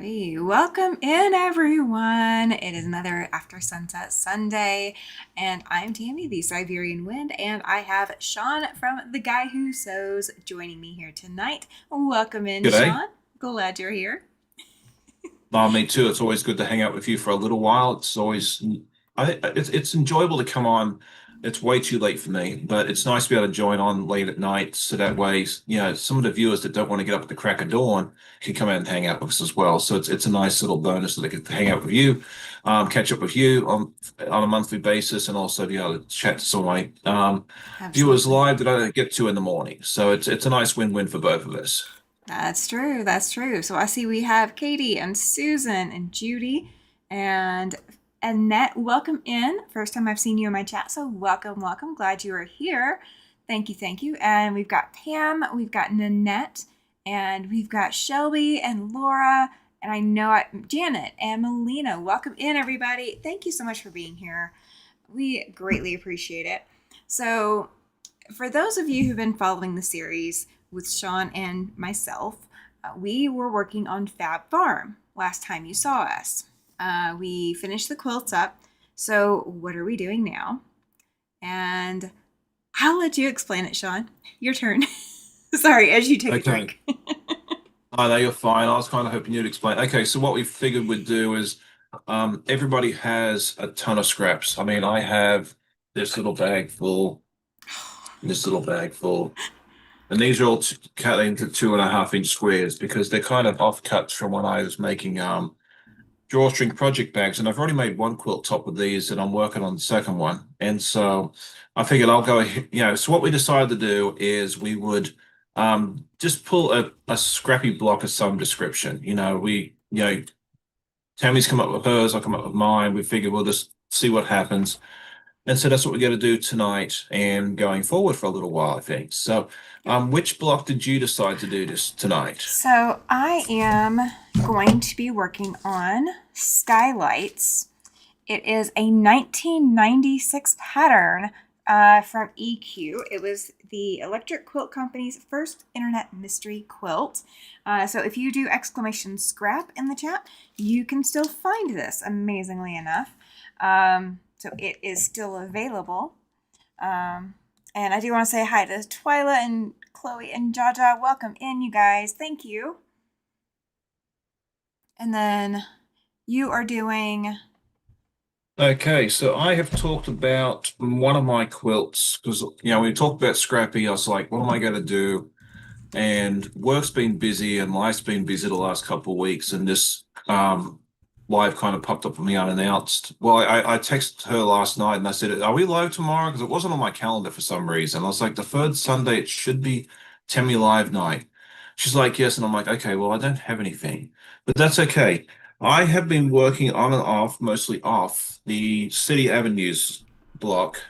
Hey, welcome in everyone. It is another After Sunset Sunday, and I'm Tammy, the Siberian Wind, and I have Sean from The Guy Who Sews joining me here tonight. Welcome in, G'day. Sean. Glad you're here. Me too. It's always good to hang out with you for a little while. It's enjoyable to come on. It's way too late for me, but it's nice to be able to join on late at night, so that way, some of the viewers that don't want to get up at the crack of dawn can come out and hang out with us as well. So it's a nice little bonus that I get to hang out with you, catch up with you on a monthly basis, and also be able to chat to some of my viewers Absolutely. live that I don't get to in the morning. So it's a nice win-win for both of us. That's true. That's true. So I see we have Katie and Susan and Judy and Annette. Welcome in. First time I've seen you in my chat, so welcome, welcome. Glad you are here. Thank you, thank you. And we've got Pam, we've got Nanette, and we've got Shelby and Laura, and Janet and Melina. Welcome in, everybody. Thank you so much for being here. We greatly appreciate it. So for those of you who've been following the series with Sean and myself, we were working on Fab Farm last time you saw us. We finished the quilts up. So, what are we doing now? And I'll let you explain it, Sean. Your turn. Sorry, as you take a Okay. drink. I know you're fine. I was kind of hoping you'd explain. Okay, so what we figured we'd do is everybody has a ton of scraps. I mean, I have this little bag full, this little bag full, and these are all cut into 2.5 inch squares because they're kind of offcuts from when I was making drawstring project bags. And I've already made one quilt top with these, and I'm working on the second one. And so I figured I'll go, so what we decided to do is we would just pull a scrappy block of some description. Tammy's come up with hers, I'll come up with mine. We figured we'll just see what happens. And so that's what we're going to do tonight and going forward for a little while, I think. So, Yep. which block did you decide to do this tonight? So, I am going to be working on skylights. It is a 1996 pattern from EQ. It was the Electric Quilt Company's first internet mystery quilt. So if you do exclamation scrap in the chat, you can still find this, amazingly enough. So it is still available. And I do want to say hi to Twyla and Chloe and Jaja. Welcome in, you guys. Thank you. And then you are doing. Okay, so I have talked about one of my quilts because we talked about Scrappy. I was like, what am I going to do? And work's been busy and life's been busy the last couple of weeks, and this live kind of popped up for me unannounced. Well, I texted her last night and I said, "Are we live tomorrow?" Because it wasn't on my calendar for some reason. I was like, the third Sunday it should be Temmie Live night. She's like, yes, and I'm like, okay, well, I don't have anything, but that's okay. I have been working on and off, mostly off the City Avenues block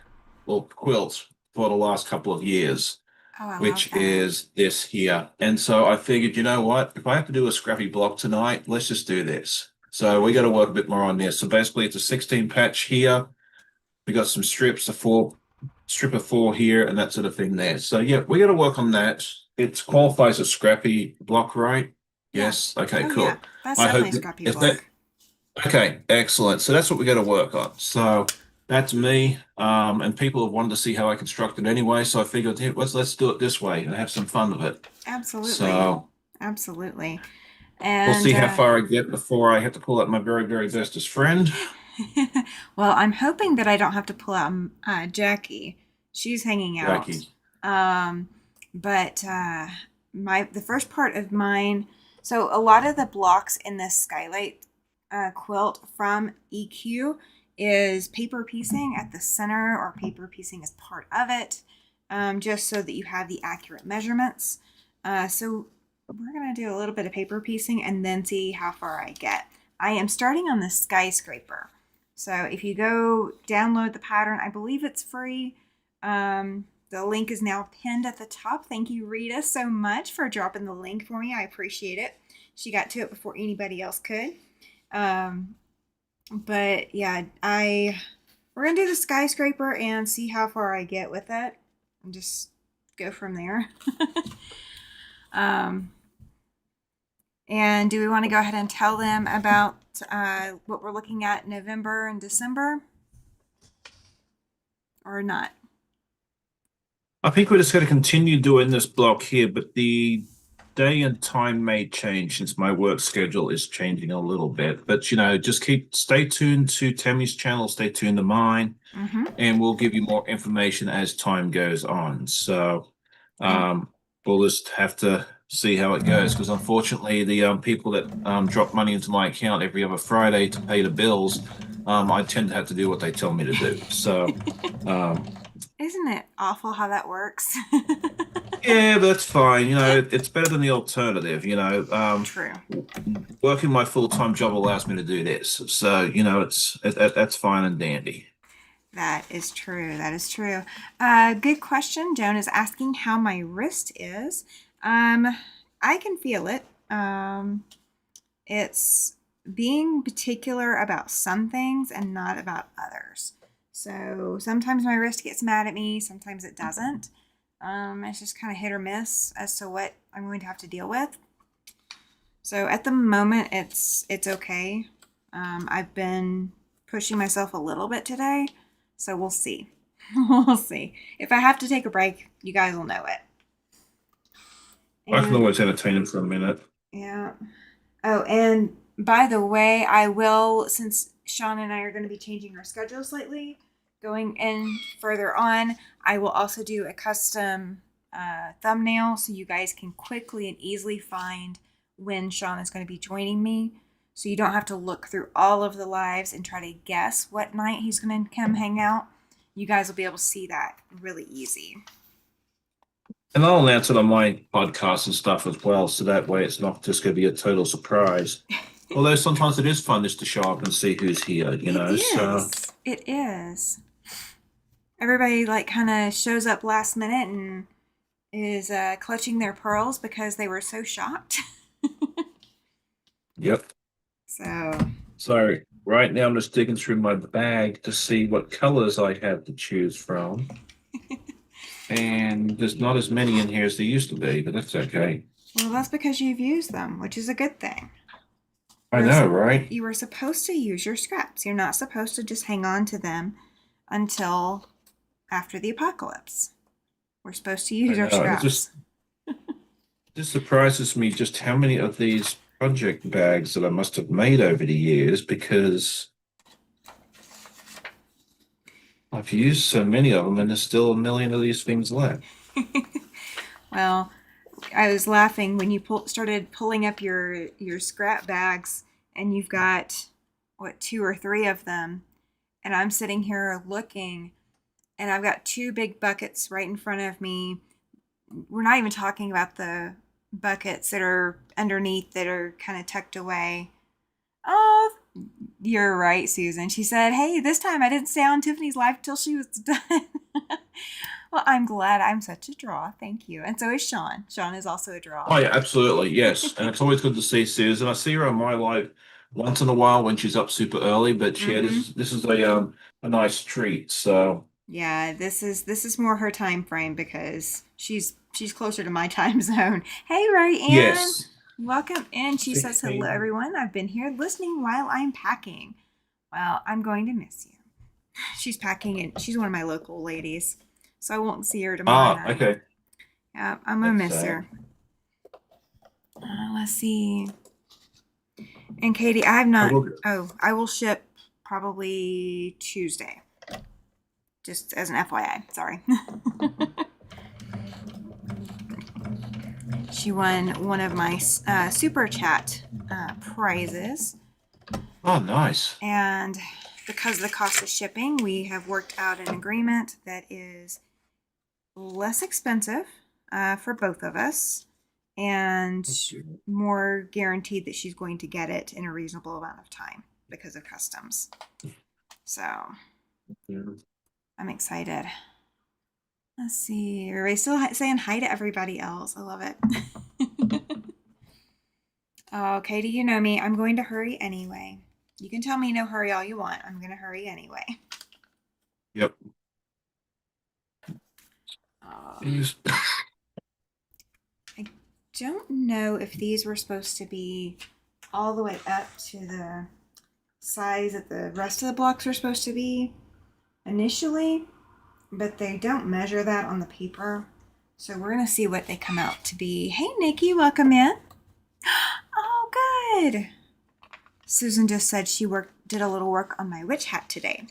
or quilt for the last couple of years, Oh, I love which that. is this here. And so I figured, you know what? If I have to do a scrappy block tonight, let's just do this. So we got to work a bit more on this. So basically, it's a 16 patch here. We got some strips, strip of four here, and that sort of thing there. So yeah, we got to work on that. It qualifies as scrappy block, right? Yeah. Yes. Okay, Oh, yeah. cool. That's I definitely hope a that scrappy if that block. Okay, excellent. So that's what we got to work on. So that's me. And people have wanted to see how I construct it anyway. So I figured, hey, let's do it this way and have some fun with it. Absolutely. So Absolutely. we'll And see how far I get before I have to pull out my very, very bestest friend, well, I'm hoping that I don't have to pull out Jackie. She's hanging out. Jackie. Um, but my the first part of mine. So a lot of the blocks in this skylight quilt from EQ is paper piecing at the center, or paper piecing as part of it, just so that you have the accurate measurements. So we're gonna do a little bit of paper piecing and then see how far I get. I am starting on the skyscraper. So if you go download the pattern, I believe it's free. The link is now pinned at the top. Thank you, Rita, so much for dropping the link for me. I appreciate it. She got to it before anybody else could. Um, but yeah, we're gonna do the skyscraper and see how far I get with it, and just go from there. um, And do we want to go ahead and tell them about what we're looking at in November and December or not? I think we're just going to continue doing this block here, but the day and time may change since my work schedule is changing a little bit. But just stay tuned to Tammy's channel, stay tuned to mine, Mm-hmm. and we'll give you more information as time goes on. So And we'll just have to see how it goes because unfortunately the people that drop money into my account every other Friday to pay the bills, I tend to have to do what they tell me to do. So isn't it awful how that works? yeah, that's fine. It's better than the alternative. True. Working my full-time job allows me to do this. So, that's fine and dandy. That is true. That is true. Good question. Joan is asking how my wrist is. I can feel it. It's being particular about some things and not about others. So sometimes my wrist gets mad at me, sometimes it doesn't. It's just kind of hit or miss as to what I'm going to have to deal with. So at the moment, it's okay. I've been pushing myself a little bit today, so we'll see. We'll see. If I have to take a break, you guys will know it. I can And always entertain him for a minute. yeah. Oh, and by the way, I will, since Sean and I are going to be changing our schedule slightly, going in further on, I will also do a custom thumbnail so you guys can quickly and easily find when Sean is going to be joining me. So you don't have to look through all of the lives and try to guess what night he's going to come hang out. You guys will be able to see that really easy. And I'll announce it on my podcast and stuff as well, so that way it's not just going to be a total surprise. Although sometimes it is fun just to show up and see who's here, It So is. It is. Everybody like kind of shows up last minute and is clutching their pearls because they were so shocked. yep. So So right now I'm just digging through my bag to see what colors I have to choose from. And there's not as many in here as there used to be, but that's okay. well, that's because you've used them, which is a good thing. I know, right? You were supposed to use your scraps. You're not supposed to just hang on to them until after the apocalypse. We're supposed to I use our know. It scraps. just surprises me just how many of these project bags that I must have made over the years because I've used so many of them and there's still a million of these things left. Well, I was laughing when you started pulling up your scrap bags, and you've got what, two or three of them, and I'm sitting here looking, and I've got two big buckets right in front of me. We're not even talking about the buckets that are underneath that are kind of tucked away. Oh, you're right, Susan. She said, "Hey, this time I didn't stay on Tiffany's live till she was done." Well, I'm glad. I'm such a draw. Thank you. And so is Sean. Sean is also a draw. Oh yeah, absolutely, yes. And it's always good to see Susan. I see her on my live once in a while when she's up super early, but yeah, Mm-hmm. this is a nice treat. So Yeah, this is more her time frame because she's closer to my time zone. Hey, Ray Ann, yes. welcome in. She says hello, 16. everyone. I've been here listening while I'm packing. Well, I'm going to miss you. She's packing and she's one of my local ladies, so I won't see her tomorrow Ah, night. okay. Yeah, I'm gonna That's miss sad. her. Let's see. And Katie, I have I not. will. Oh, I will ship probably Tuesday. Just as an FYI. Sorry. She won one of my super chat prizes, Oh, nice. and because of the cost of shipping, we have worked out an agreement that is less expensive for both of us and more guaranteed that she's going to get it in a reasonable amount of time because of customs. So I'm excited. Let's see. Are they still saying hi to everybody else? I love it. Oh, Katie, you know me. I'm going to hurry anyway. You can tell me no hurry all you want. I'm going to hurry anyway. Yep. Oh, Yes. I don't know if these were supposed to be all the way up to the size that the rest of the blocks were supposed to be initially, but they don't measure that on the paper. So we're going to see what they come out to be. Hey, Nikki, welcome in. Oh, good. Susan just said she did a little work on my witch hat today.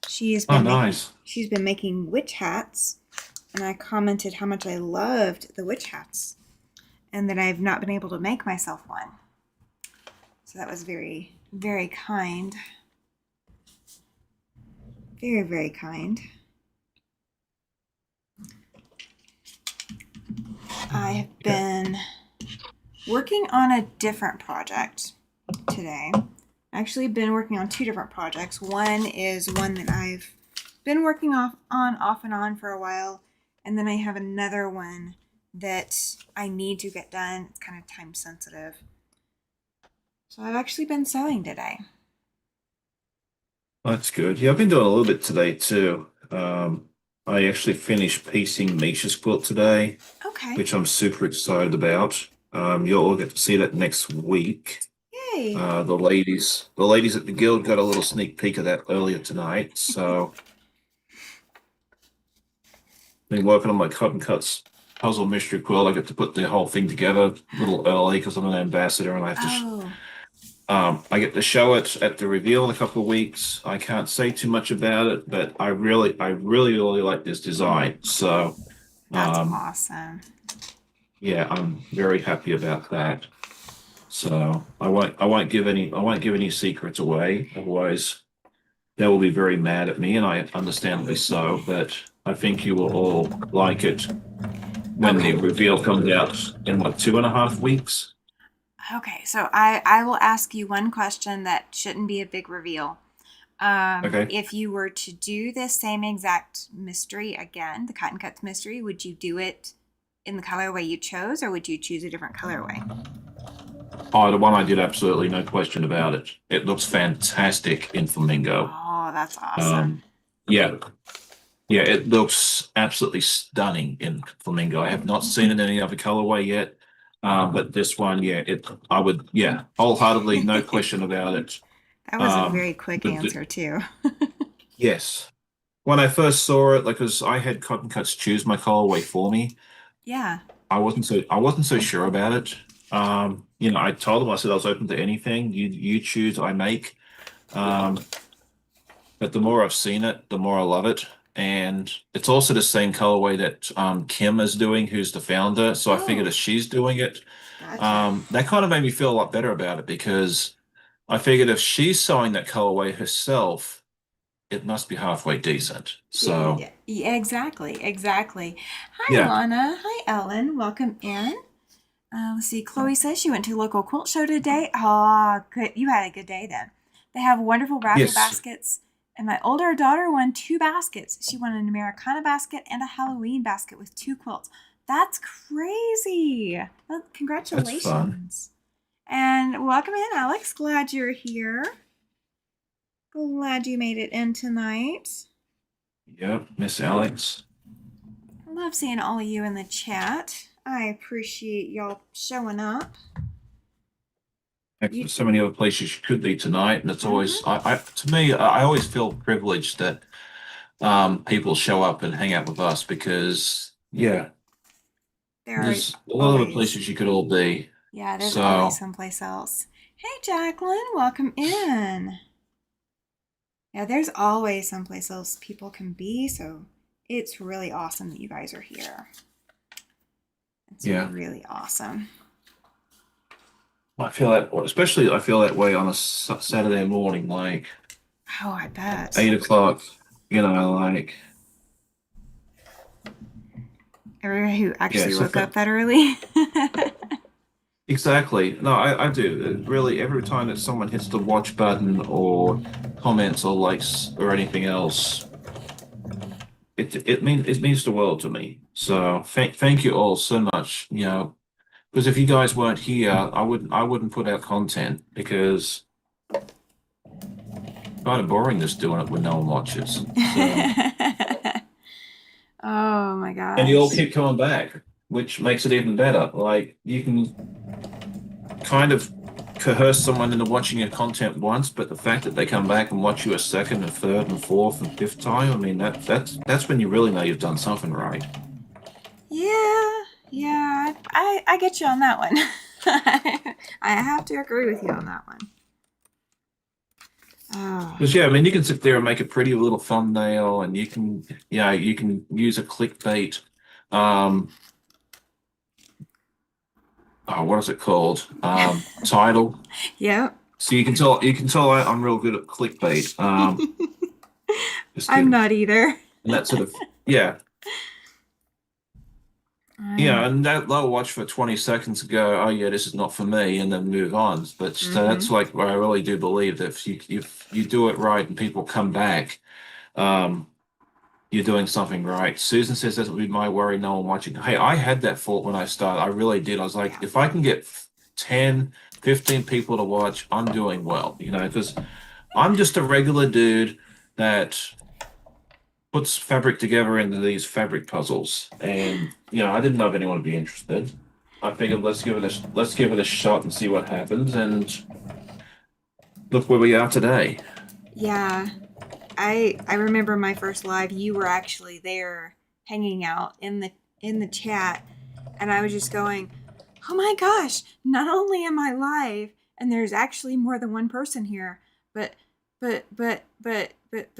She's been making witch hats, and I commented how much I loved the witch hats and that I've not been able to make myself one. So that was very, very kind. Very, very kind. I have been working on a different project today. Actually been working on 2 different projects. One is one that I've been working off and on for a while, and then I have another one that I need to get done. It's kind of time sensitive. So I've actually been sewing today. That's good. Yeah, I've been doing a little bit today too. I actually finished piecing Misha's quilt today, Okay. which I'm super excited about. You'll all get to see that next week. Yay. The ladies at the guild got a little sneak peek of that earlier tonight. So been working on my Cotton Cuts puzzle mystery quilt. I get to put the whole thing together a little early because I'm an ambassador and I have to. I get to show it at the reveal in a couple of weeks. I can't say too much about it, but I really like this design. So that's awesome. Yeah, I'm very happy about that. So I won't give any secrets away. Otherwise, they will be very mad at me, and I understandably so. But I think you will all like it when the reveal comes out in what, 2.5 weeks. Okay, so I will ask you one question that shouldn't be a big reveal. Okay. If you were to do this same exact mystery again, the Cotton Cuts mystery, would you do it in the colorway you chose, or would you choose a different colorway? Oh, the one I did, absolutely, no question about it. It looks fantastic in flamingo. Oh, that's awesome. Yeah, yeah, it looks absolutely stunning in flamingo. I have not seen it in any other colorway yet, but this one, yeah, wholeheartedly, no question about it. That was a very quick But answer, too. yes, when I first saw it, like, because I had Cotton Cuts choose my colorway for me, Yeah. I wasn't so sure about it. I told them, I said I was open to anything. You choose, I make. Um, but the more I've seen it, the more I love it. And it's also the same colorway that Kim is doing, who's the founder. So I figured if she's doing it, Gotcha. that kind of made me feel a lot better about it because I figured if she's sewing that colorway herself, it must be halfway decent. So Yeah, exactly, exactly. Hi, yeah, Lana. Hi, Ellen. Welcome in. Let's see. Chloe says she went to a local quilt show today. Oh, good. You had a good day then. They have wonderful raffle yes, baskets. And my older daughter won 2 baskets. She won an Americana basket and a Halloween basket with 2 quilts. That's crazy. Well, that's fun. congratulations. And welcome in, Alex. Glad you're here. Glad you made it in tonight. Yep, Miss Alex. I love seeing all of you in the chat. I appreciate y'all showing up. There's so many other places you could be tonight, and it's always, to me, I always feel privileged that people show up and hang out with us because, yeah, there's a lot of other places you could all be. Yeah, there's So, always someplace else. Hey, Jacqueline, welcome in. Yeah, there's always someplace else people can be, so it's really awesome that you guys are here. It's really awesome. I feel that, especially I feel that way on a Saturday morning, like Oh, I bet. 8 o'clock, like. Everybody who actually So woke up that early. exactly. No, I do. Really, every time that someone hits the watch button or comments or likes or anything else, it means the world to me. So thank you all so much. Because if you guys weren't here, I wouldn't put out content because it's kind of boring just doing it when no one watches. So, Oh my gosh. and you all keep coming back. which makes it even better. Like you can kind of coerce someone into watching your content once, but the fact that they come back and watch you a second and third and fourth and fifth time, I mean that's when you really know you've done something right. Yeah, yeah, I get you on that one. I have to agree with you on that one. Oh, Because yeah, I mean you can sit there and make a pretty little thumbnail and you can yeah, you can use a clickbait oh, what is it called? Title. yep. So you can tell I'm real good at clickbait. Just I'm kidding. not either. And that sort of yeah. Yeah, I'm. and they'll watch for 20 seconds and go, oh yeah, this is not for me, and then move on. But so Mm-hmm. that's like where I really do believe that if you do it right and people come back, um, you're doing something right. Susan says that would be my worry, no one watching. Hey, I had that thought when I started. I really did. I was like, Yeah. if I can get 10, 15 people to watch, I'm doing well, because I'm just a regular dude that puts fabric together into these fabric puzzles. And I didn't know if anyone would be interested. I figured let's give it a shot and see what happens. And look where we are today. Yeah. I remember my first live. You were actually there, hanging out in the chat, and I was just going, "Oh my gosh! Not only am I live, and there's actually more than one person here, but but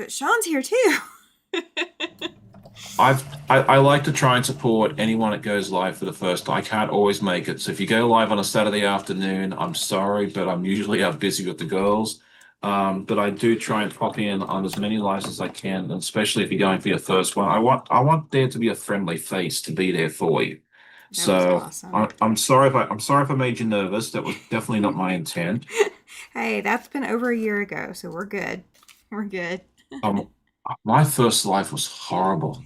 Sean's here too." I like to try and support anyone that goes live for the first time. I can't always make it. So if you go live on a Saturday afternoon, I'm sorry, but I'm usually out busy with the girls. But I do try and pop in on as many lives as I can, and especially if you're going for your first one. I want there to be a friendly face to be there for you. That was So awesome. I'm sorry if I made you nervous. That was definitely not my intent. Hey, that's been over a year ago, so we're good. We're good. Um, my first life was horrible.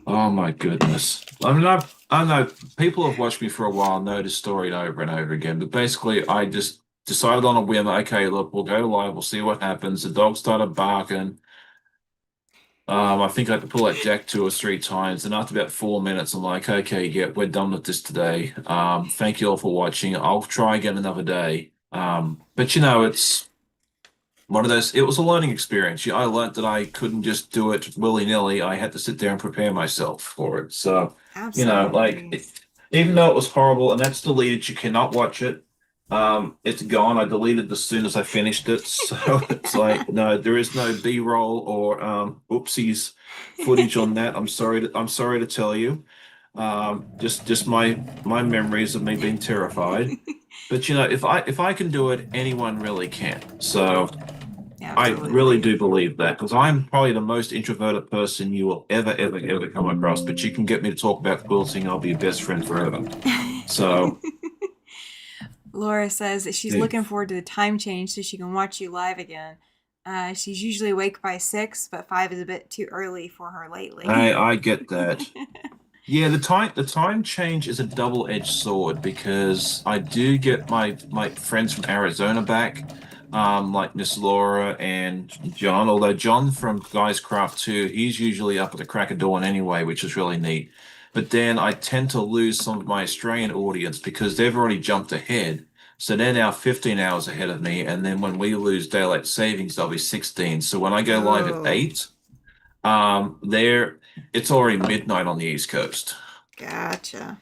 Oh my goodness. I know people have watched me for a while, know the story over and over again, but basically I just decided on a whim, okay, look, we'll go live, we'll see what happens. The dog started barking. I think I had to pull that jack 2 or 3 times, and after about 4 minutes, I'm like, okay, yeah, we're done with this today. Thank you all for watching. I'll try again another day. But it's one of those, it was a learning experience. I learned that I couldn't just do it willy-nilly. I had to sit there and prepare myself for it. So, like Absolutely. even though it was horrible and that's deleted, you cannot watch it. It's gone. I deleted it as soon as I finished it. So it's like, no, there is no B-roll or oopsies footage on that. I'm sorry to tell you. Just my memories of me being terrified. But if I can do it, anyone really can. So I really Absolutely. do believe that because I'm probably the most introverted person you will ever come across. But you can get me to talk about quilting, I'll be your best friend forever. So, Laura says that she's yeah, looking forward to the time change so she can watch you live again. She's usually awake by 6, but 5 is a bit too early for her lately. I get that. Yeah, the time change is a double-edged sword because I do get my friends from Arizona back, like Miss Laura and John. Although John from Guys Craft 2, he's usually up at the crack of dawn anyway, which is really neat. But then I tend to lose some of my Australian audience because they've already jumped ahead. So they're now 15 hours ahead of me, and then when we lose daylight savings, they'll be 16. So when I go live at Oh, 8, there it's already midnight on the East Coast. gotcha.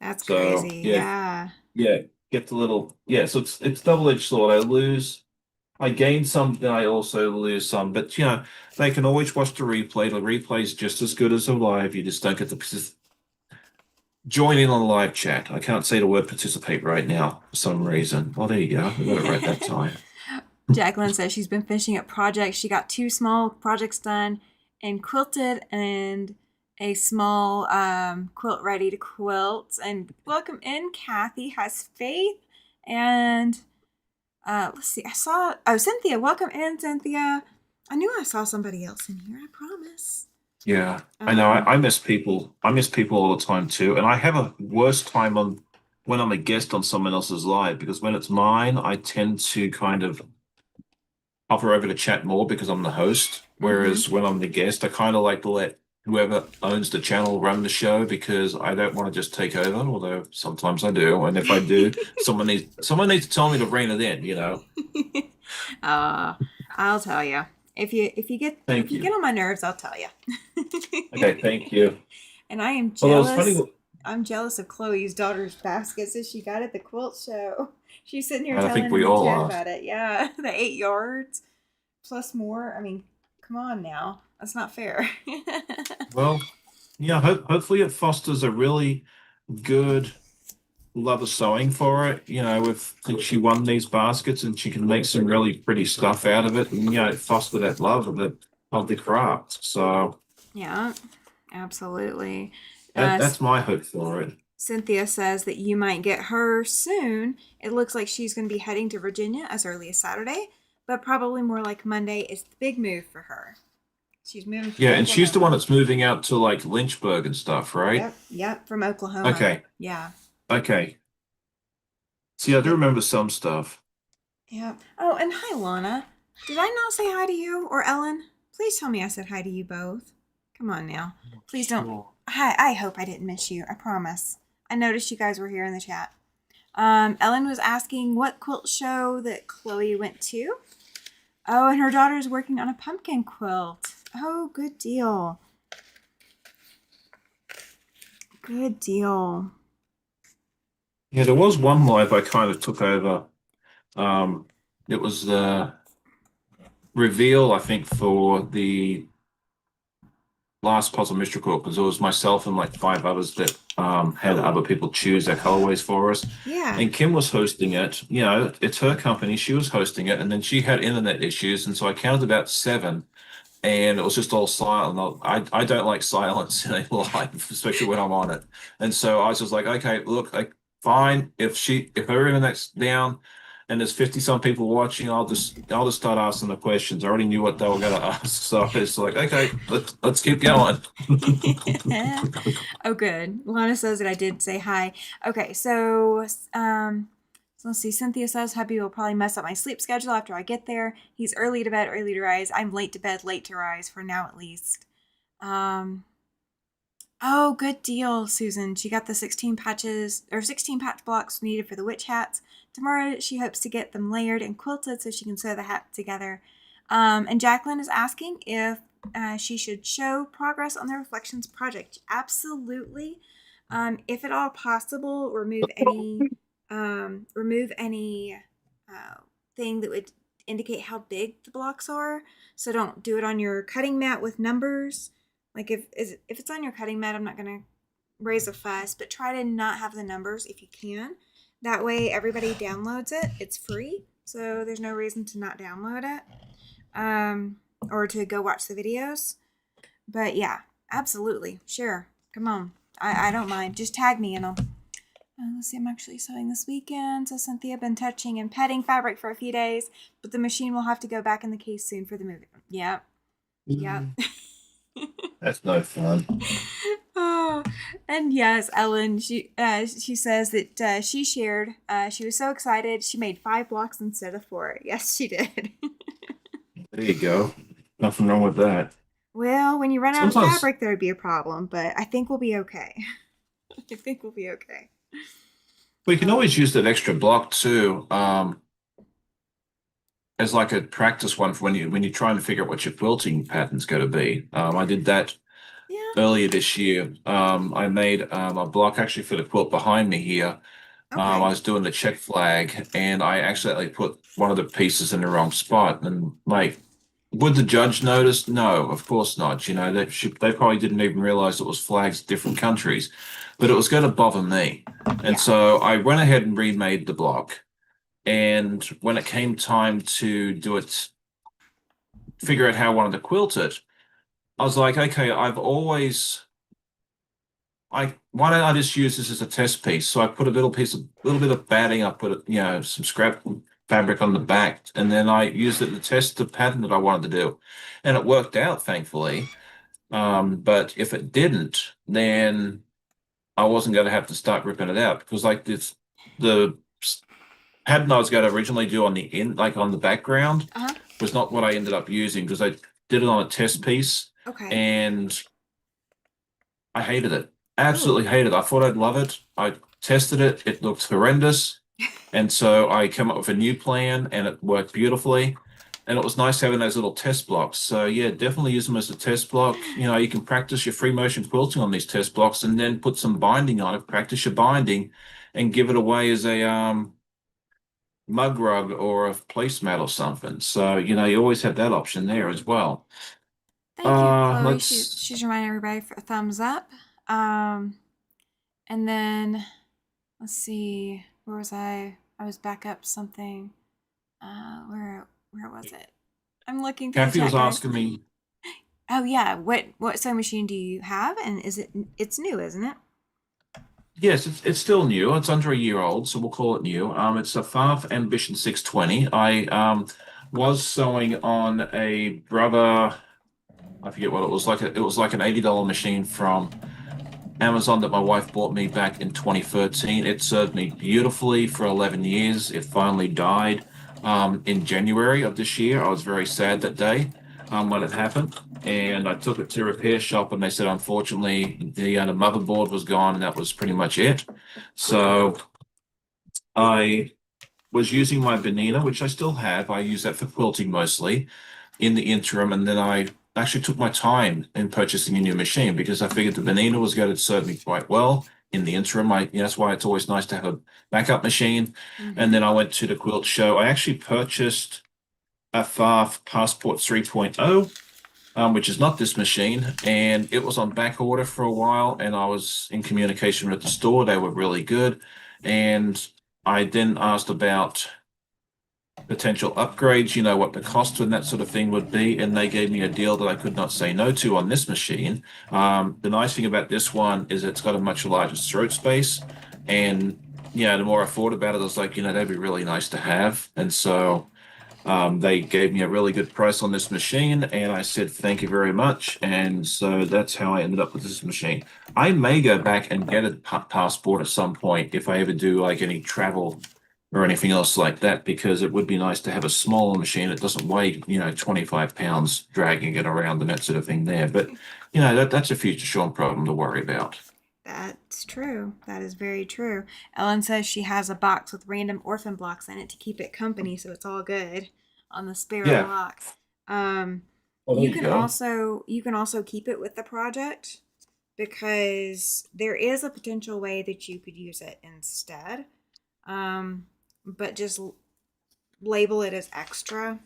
That's So crazy. yeah, Yeah. yeah, get the little yeah. So it's double-edged sword. I gain some, then I also lose some. But they can always watch the replay. The replay is just as good as the live. You just don't get to join in on the live chat. I can't say the word participate right now for some reason. Oh, there you go. I got it right that time. Jacqueline says she's been finishing up projects. She got 2 small projects done and quilted, and a small quilt ready to quilt. And welcome in, Kathy has faith. And let's see, I saw, oh, Cynthia, welcome in, Cynthia. I knew I saw somebody else in here, I promise. Yeah, I know. Um, I miss people. I miss people all the time too. And I have a worse time on when I'm a guest on someone else's live because when it's mine, I tend to kind of hover over to chat more because I'm the host. mm-hmm. Whereas when I'm the guest, I kind of like to let whoever owns the channel run the show because I don't want to just take over, although sometimes I do. And if I do, someone needs to tell me to rein it in, you know. uh, I'll tell you. If Thank you get you. on my nerves, I'll tell you. Okay, thank you. And I am Well, it was funny. jealous. I'm jealous of Chloe's daughter's baskets that she got at the quilt show. She's sitting here I think telling in we the all chat are. about it. Yeah, the 8 yards plus more. I mean, come on now. That's not fair. Well, yeah, hopefully it fosters a really good love of sewing for it. You know, if she won these baskets and she can make some really pretty stuff out of it, and foster that love of the craft. So Yeah, absolutely. that's my hope for it. Cynthia says that you might get her soon. It looks like she's going to be heading to Virginia as early as Saturday, but probably more like Monday is the big move for her. She's moving from Yeah, and she's the one Oklahoma. that's moving out to like Lynchburg and stuff, right? Yep, yep, from Oklahoma. Okay, Yeah. okay. See, I do But remember some stuff. yeah. Oh, and hi, Lana. Did I not say hi to you or Ellen? Please tell me I said hi to you both. Come on now. Please don't. Sure. Hi. I hope I didn't miss you. I promise. I noticed you guys were here in the chat. Ellen was asking what quilt show that Chloe went to. Oh, and her daughter's working on a pumpkin quilt. Oh, good deal. Good deal. Yeah, there was one live I kind of took over. Um, it was the reveal, I think, for the last puzzle mystery quilt because it was myself and like five others that had other people choose their colorways for us. Yeah. And Kim was hosting it. You know, it's her company. She was hosting it, and then she had internet issues, and so I counted about seven, and it was just all silent. I don't like silence in a live, especially when I'm on it. And so I was just like, okay, look, like fine. If her internet's down and there's 50 some people watching, I'll just start asking the questions. I already knew what they were gonna ask. So it's like, okay, let's keep going. Oh, good. Lana says that I did say hi. Okay, so let's see. Cynthia says hubby will probably mess up my sleep schedule after I get there. He's early to bed, early to rise. I'm late to bed, late to rise for now at least. Um, oh, good deal, Susan. She got the 16 patches or 16 patch blocks needed for the witch hats. Tomorrow she hopes to get them layered and quilted so she can sew the hat together. And Jacqueline is asking if she should show progress on the reflections project. Absolutely. If at all possible, remove any thing that would indicate how big the blocks are. So don't do it on your cutting mat with numbers. Like if it's on your cutting mat, I'm not gonna raise a fuss, but try to not have the numbers if you can. That way everybody downloads it. It's free, so there's no reason to not download it. Or to go watch the videos. But yeah, absolutely. Sure. Come on. I don't mind. Just tag me and I'll. Let's see, I'm actually sewing this weekend. So Cynthia been touching and petting fabric for a few days, but the machine will have to go back in the case soon for the movie. Yep. Yep. That's no fun. Oh, and yes, Ellen. She says that she shared. She was so excited she made 5 blocks instead of 4. Yes, she did. There you go. Nothing wrong with that. Well, when you run out of Sometimes fabric, there would be a problem, but I think we'll be okay. I think we'll be okay. we can Oh, always use that extra block too, as like a practice one for when you're trying to figure out what your quilting pattern's going to be. I did that yeah. earlier this year. I made a block actually for the quilt behind me here. I Okay. was doing the check flag and I accidentally put one of the pieces in the wrong spot. And like, would the judge notice? No, of course not. You know, they probably didn't even realize it was flags in different countries, but it was going to bother me. And Yeah. so I went ahead and remade the block. And when it came time to do it, figure out how I wanted to quilt it, I was like, okay, why don't I just use this as a test piece? So I put a little bit of batting, I put some scrap fabric on the back, and then I used it to test the pattern that I wanted to do. And it worked out, thankfully. But if it didn't, then I wasn't going to have to start ripping it out because like the pattern I was going to originally do on the like on the background Uh huh. was not what I ended up using because I did it on a test piece Okay. and I hated it. Oh, Absolutely hated it. I thought I'd love it. I tested it. It looked horrendous. And so I came up with a new plan and it worked beautifully. And it was nice having those little test blocks. So yeah, definitely use them as a test block. You know, you can practice your free motion quilting on these test blocks and then put some binding on it, practice your binding and give it away as a mug rug or a placemat or something. So, you know, you always have that option there as well. thank you, Chloe. Let's She's reminding everybody for a thumbs up. Um, and then let's see, where was I? I was back up something. Where was it? I'm looking through the Kathy was chat, guys. asking me. Oh yeah, what sewing machine do you have? And is it it's new, isn't it? Yes, it's still new. It's under a year old, so we'll call it new. It's a Farf Ambition 620. I was sewing on a Brother, I forget what it was like. It was like an $80 machine from Amazon that my wife bought me back in 2013. It served me beautifully for 11 years. It finally died in January of this year. I was very sad that day when it happened. And I took it to a repair shop and they said, unfortunately, the motherboard was gone and that was pretty much it. So I was using my Benina, which I still have. I use that for quilting mostly in the interim, and then I actually took my time in purchasing a new machine because I figured the Benina was going to serve me quite well in the interim. That's why it's always nice to have a backup machine. And Mm-hmm. then I went to the quilt show. I actually purchased a Farf Passport 3.0, which is not this machine, and it was on back order for a while, and I was in communication with the store. They were really good. And I then asked about potential upgrades, you know, what the cost and that sort of thing would be. And they gave me a deal that I could not say no to on this machine. The nice thing about this one is it's got a much larger throat space. And yeah, the more I thought about it, I was like, you know, that'd be really nice to have. And so they gave me a really good price on this machine, and I said, thank you very much. And so that's how I ended up with this machine. I may go back and get a passport at some point if I ever do like any travel or anything else like that, because it would be nice to have a smaller machine that doesn't weigh, you know, 25 pounds dragging it around and that sort of thing there. But, you know, that's a future Sean problem to worry about. That's true. That is very true. Ellen says she has a box with random orphan blocks in it to keep it company, so it's all good on the spare Yeah. blocks. Um, Well, there you go. you can also keep it with the project because there is a potential way that you could use it instead. Um, but just label it as extra.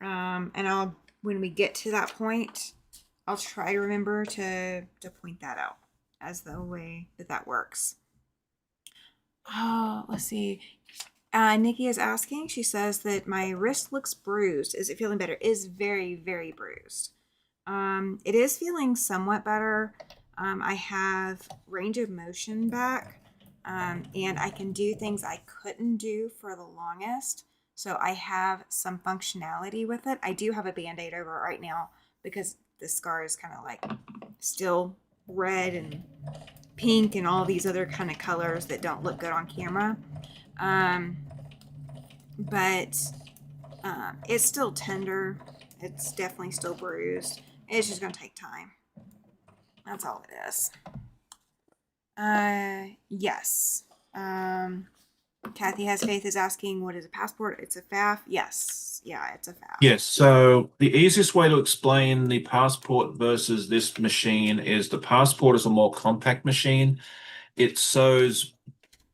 And I'll when we get to that point, I'll try to remember to point that out as the way that that works. Oh, let's see. Nikki is asking. She says that my wrist looks bruised. Is it feeling better? Is very, very bruised. It is feeling somewhat better. I have range of motion back, and I can do things I couldn't do for the longest. So I have some functionality with it. I do have a band-aid over it right now because the scar is kind of like still red and pink and all these other kind of colors that don't look good on camera. Um, but it's still tender. It's definitely still bruised. It's just gonna take time. That's all it is. Yes. Kathy has faith is asking, what is a passport? It's a FAF. Yes. Yeah, it's a FAF. Yes, so the easiest way to explain the Passport versus this machine is the Passport is a more compact machine. It sews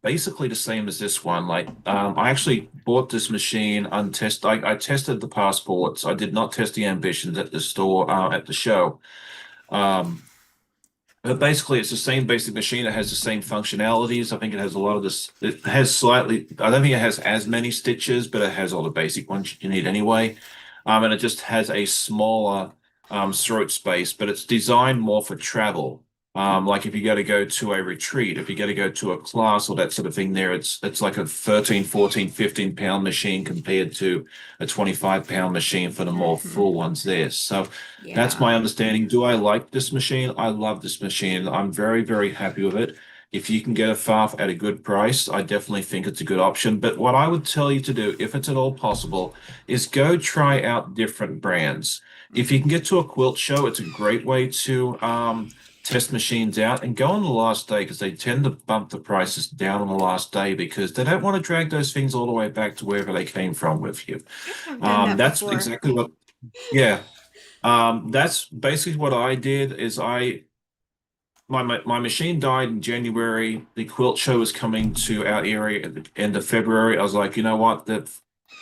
basically the same as this one. Like, I actually bought this machine untested. I tested the Passports. I did not test the Ambitions at the store, at the show. Um, but basically, it's the same basic machine. It has the same functionalities. I think it has a lot of this. It has slightly, I don't think it has as many stitches, but it has all the basic ones you need anyway. And it just has a smaller throat space, but it's designed more for travel. Like if you got to go to a retreat, if you got to go to a class or that sort of thing there, it's like a 13, 14, 15 pound machine compared to a 25-pound machine for the more Mm-hmm. full ones there. So that's Yeah. my understanding. Do I like this machine? I love this machine. I'm very, very happy with it. If you can get a FARF at a good price, I definitely think it's a good option. But what I would tell you to do, if it's at all possible, is go try out different brands. If you Mm-hmm. can get to a quilt show, it's a great way to test machines out and go on the last day because they tend to bump the prices down on the last day because they don't want to drag those things all the way back to wherever they came from with you. I've done that That's before. exactly what, yeah. That's basically what I did is my machine died in January. The quilt show was coming to our area at the end of February. I was like, you know what, the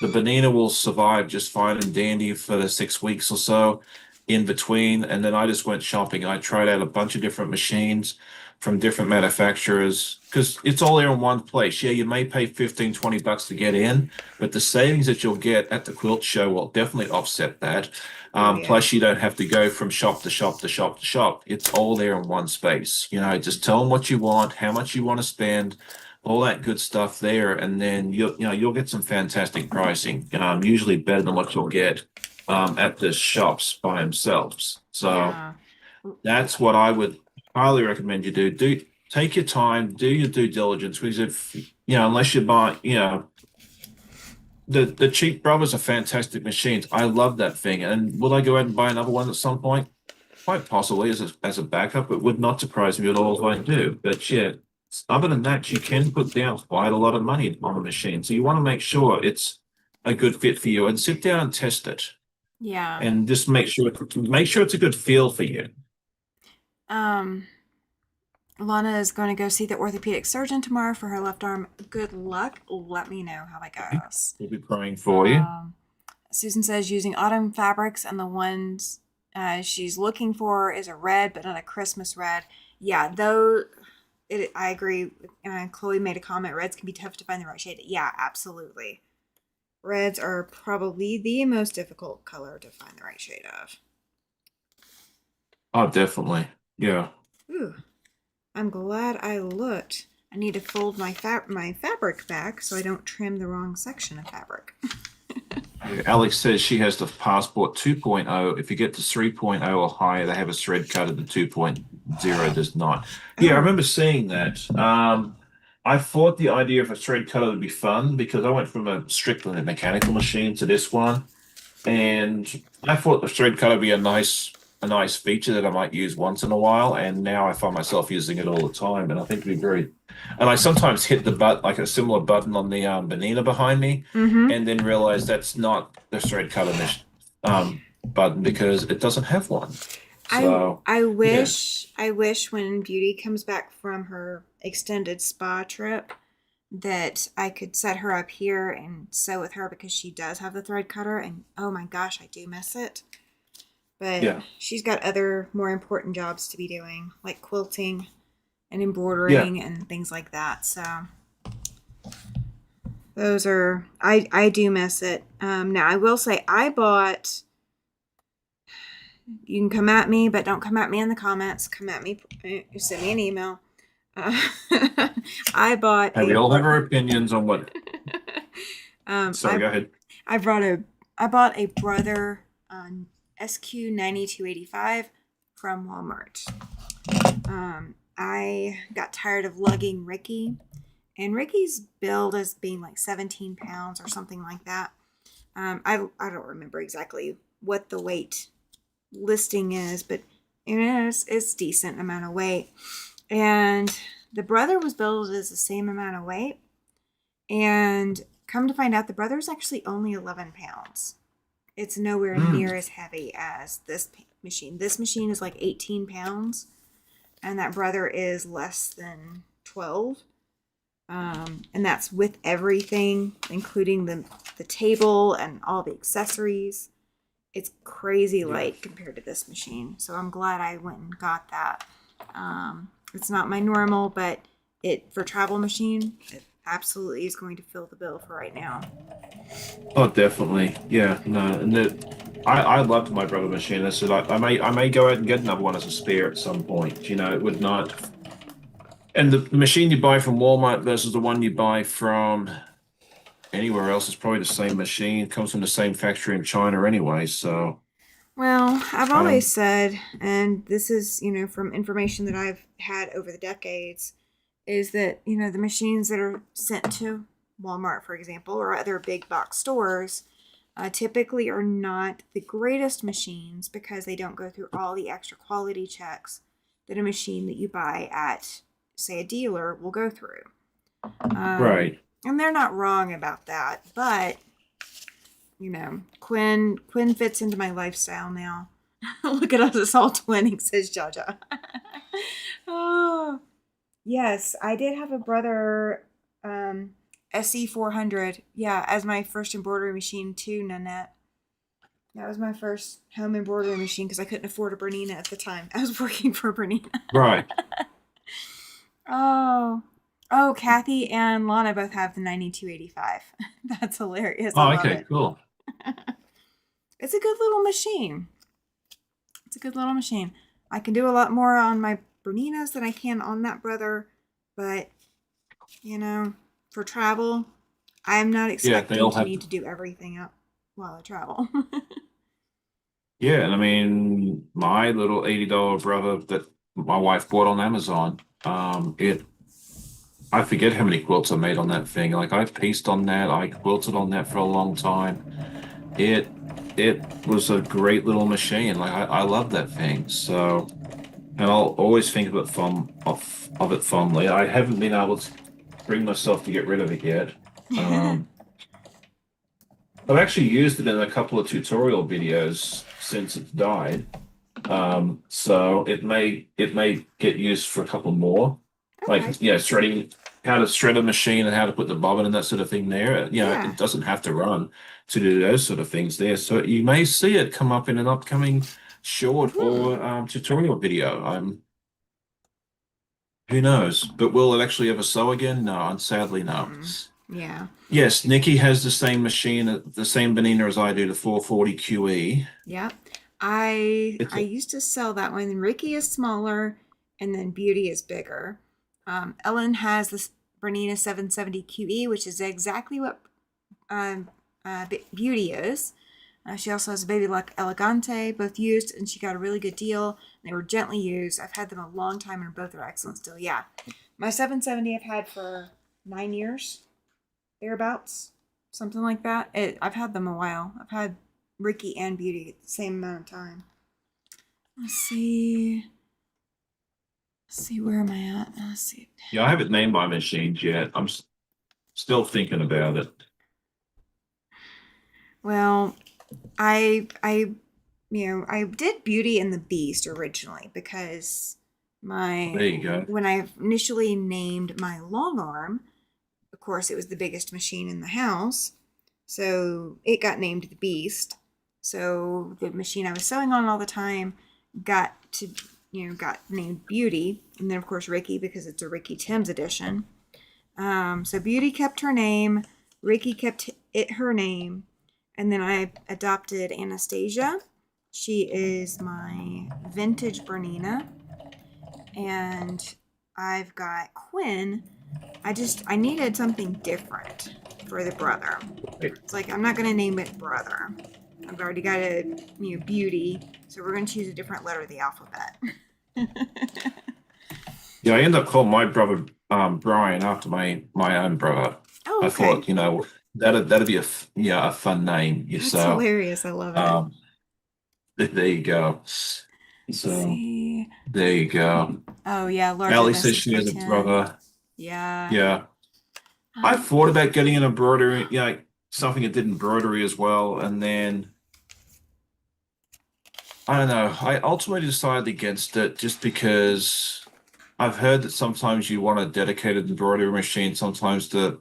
Bonina will survive just fine and dandy for the 6 weeks or so in between. And then I just went shopping. I tried out a bunch of different machines from different manufacturers because it's all there in one place. Yeah, you may pay 15, $20 to get in, but the savings that you'll get at the quilt show will definitely offset that. Oh yeah. Plus, you don't have to go from shop to shop to shop to shop. It's all there in one space. Just tell them what you want, how much you want to spend, all that good stuff there, and then you'll get some fantastic pricing. Usually better than what you'll get at the shops by themselves. So Yeah. that's what I would highly recommend you do. Do take your time, do your due diligence, because if unless you buy, the cheap brothers are fantastic machines. I love that thing. And will I go ahead and buy another one at some point? Quite possibly as a backup. It would not surprise me at all if I do. But yeah, other than that, you can put down quite a lot of money on the machine. So you want to make sure it's a good fit for you and sit down and test it Yeah. and just make sure it's a good feel for you. Um, Lana is going to go see the orthopedic surgeon tomorrow for her left arm. Good luck. Let me know how it goes. We'll be praying for you. Um, Susan says using autumn fabrics, and the ones she's looking for is a red, but not a Christmas red. Yeah, though, I agree. Chloe made a comment. Reds can be tough to find the right shade. Yeah, absolutely. Reds are probably the most difficult color to find the right shade of. Oh, definitely. Yeah. Ooh, I'm glad I looked. I need to fold my fabric back so I don't trim the wrong section of fabric. Alex says she has the Passport 2.0. If you get to 3.0 or higher, they have a thread cutter. The 2.0 does not. Yeah, I Oh, remember seeing that. I thought the idea of a thread cutter would be fun because I went from a strictly mechanical machine to this one, and I thought the thread cutter would be a nice feature that I might use once in a while. And now I find myself using it all the time, and I think it'd be very. And I sometimes hit the like a similar button on the Bonina behind me, mm-hmm. and then realize that's not the thread cutter button because it doesn't have one. I So I yeah, wish when Beauty comes back from her extended spa trip that I could set her up here and sew with her because she does have the thread cutter, and oh my gosh, I do miss it. But yeah, she's got other more important jobs to be doing, like quilting and yeah. embroidering and things like that. So those are I do miss it. Now I will say I bought. You can come at me, but don't come at me in the comments. Come at me. Send me an email. Uh, I bought And a. we all have our opinions on what. um, Sorry, I go ahead. I brought a. I bought a brother SQ 9285 from Walmart. I got tired of lugging Ricky, and Ricky's build as being like 17 pounds or something like that. I don't remember exactly what the weight listing is, but it's decent amount of weight. And the brother was billed as the same amount of weight. And come to find out, the brother's actually only 11 pounds. It's nowhere Mm, near as heavy as this machine. This machine is like 18 pounds, and that brother is less than 12. And that's with everything, including the table and all the accessories. It's crazy yeah. light compared to this machine. So I'm glad I went and got that. It's not my normal, but it for travel machine, it absolutely is going to fill the bill for right now. Oh, definitely. Yeah, no, and I loved my brother machine. I said I may go out and get another one as a spare at some point. It would not. And the machine you buy from Walmart versus the one you buy from anywhere else is probably the same machine. It comes from the same factory in China anyway. So, Well, I've always um, said, and this is, from information that I've had over the decades, is that, the machines that are sent to Walmart, for example, or other big box stores, typically are not the greatest machines because they don't go through all the extra quality checks that a machine that you buy at, say, a dealer will go through. Right. And they're not wrong about that, but Quinn fits into my lifestyle now. Look at us, it's all twinning, says Jaja. Oh, yes, I did have a brother, SE400, yeah, as my first embroidery machine too, Nanette. That was my first home embroidery machine because I couldn't afford a Bernina at the time. I was working for a Bernina. Right. Oh, oh, Kathy and Lana both have the 9285. That's hilarious. I Oh, love okay, it. cool. It's a good little machine. It's a good little machine. I can do a lot more on my Berninas than I can on that brother, but for travel, I'm not Yeah, they expecting all to have. need to do everything up while I travel. Yeah, and I mean, my little $80 brother that my wife bought on Amazon, I forget how many quilts I made on that thing. Like I pieced on that, I quilted on that for a long time. It it was a great little machine. Like I love that thing. So, and I'll always think of it of it fondly. I haven't been able to bring myself to get rid of it yet. Um, I've actually used it in a couple of tutorial videos since it's died. So it may get used for a couple more, Okay. like threading, how to thread a machine and how to put the bobbin and that sort of thing there. Yeah. It doesn't have to run to do those sort of things there. So you may see it come up in an upcoming short Hmm. or tutorial video. Who knows? But will it actually ever sew again? No, and sadly no. Mm-mm. Yeah. Yes, Nikki has the same machine, the same Benina as I do, the 440 QE. Yep. I It's I used to sell that one. Ricky is smaller, and then Beauty is bigger. Ellen has this Bernina 770 QE, which is exactly what um, Beauty is. She also has a Baby Luck Elegante, both used, and she got a really good deal. They were gently used. I've had them a long time, and both are excellent still. Yeah, my 770 I've had for 9 years, thereabouts, something like that. I've had them a while. I've had Ricky and Beauty at the same amount of time. Let's see. Let's see, where am I at? Let's see. Yeah, I haven't named my machines yet. Still thinking about it. Well, I did Beauty and the Beast originally because There my you go. when I initially named my long arm, of course, it was the biggest machine in the house, so it got named the Beast. So the machine I was sewing on all the time got named Beauty, and then of course Ricky because it's a Ricky Timms edition. So Beauty kept her name, Ricky kept her name, and then I adopted Anastasia. She is my vintage Bernina, and I've got Quinn. I needed something different for the brother. It's like I'm not gonna name it brother. I've already got a Beauty, so we're gonna choose a different letter of the alphabet. Yeah, I ended up calling my brother Brian after my own brother. Oh, I okay. thought, that'd be a fun name. That's So hilarious. I love it. um there you go. Let's So see. there you go. Oh yeah, larger Allie than says six she by has a ten. brother. Yeah. Yeah. I Um, thought about getting an embroidery, something that did embroidery as well, and then I don't know. I ultimately decided against it just because I've heard that sometimes you want a dedicated embroidery machine. Sometimes the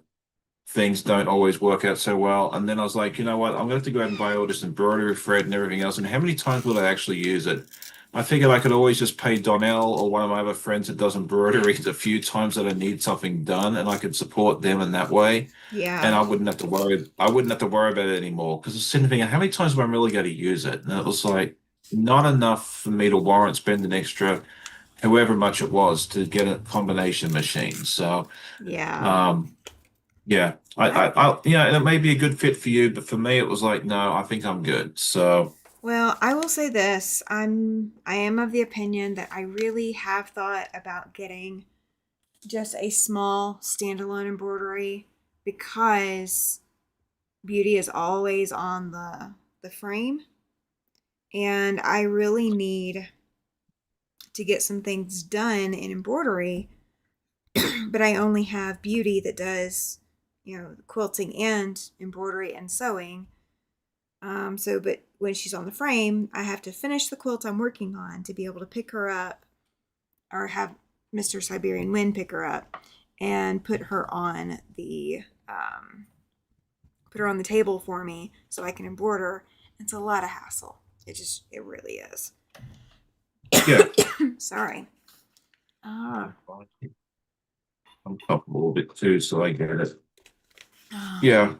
things don't always work out so well. And then I was like, you know what? I'm gonna have to go out and buy all this embroidery thread and everything else. And how many times will I actually use it? I figured I could always just pay Donnell or one of my other friends that does embroidery a few times that I need something done, and I could support them in that way. And yeah. I wouldn't have to worry. I wouldn't have to worry about it anymore because it's sitting thinking, how many times am I really going to use it? And it was like not enough for me to warrant spending extra, however much it was, to get a combination machine. So, Yeah. um, yeah, I and it may be a good fit for you, but for me, it was like, no, I think I'm good. So, Well, I will say this. I am of the opinion that I really have thought about getting just a small standalone embroidery because Beauty is always on the frame, and I really need to get some things done in embroidery, but I only have Beauty that does, quilting and embroidery and sewing. But when she's on the frame, I have to finish the quilt I'm working on to be able to pick her up, or have Mr. Siberian Wind pick her up and put her on the table for me so I can embroider. It's a lot of hassle. It really is. Yeah. Sorry. I'm comfortable a little bit too, so I get it. Yeah.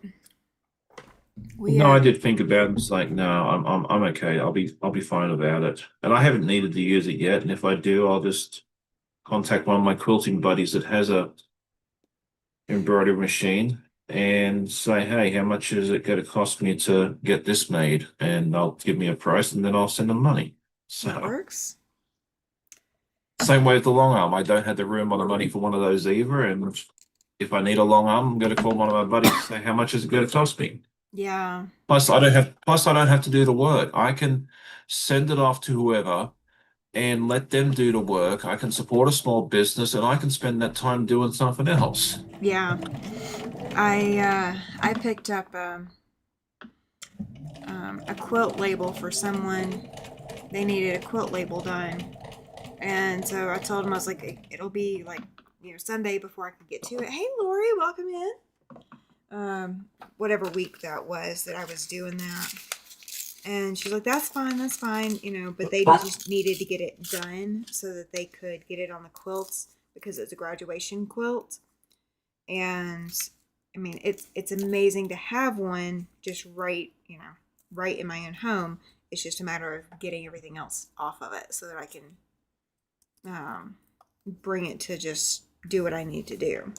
No, I did think about it. It's like, no, I'm okay. I'll be fine about it. And I haven't needed to use it yet. And if I do, I'll just contact one of my quilting buddies that has a embroidery machine and say, hey, how much is it going to cost me to get this made? And they'll give me a price and then I'll send them money. That So works. same way with the long arm. I don't have the room or the money for one of those either. And if I need a long arm, I'm going to call one of my buddies and say, how much is it going to cost me? Yeah. Plus I don't have to do the work. I can send it off to whoever and let them do the work. I can support a small business and I can spend that time doing something else. Yeah. I picked up a quilt label for someone. They needed a quilt label done, and so I told him, I was like, it'll be like Sunday before I can get to it. Hey, Lori, welcome in. Whatever week that was that I was doing that, and she's like, that's fine, that's fine, But they just needed to get it done so that they could get it on the quilts because it's a graduation quilt, and I mean, it's amazing to have one just right in my own home. It's just a matter of getting everything else off of it so that I can bring it to just do what I need to do.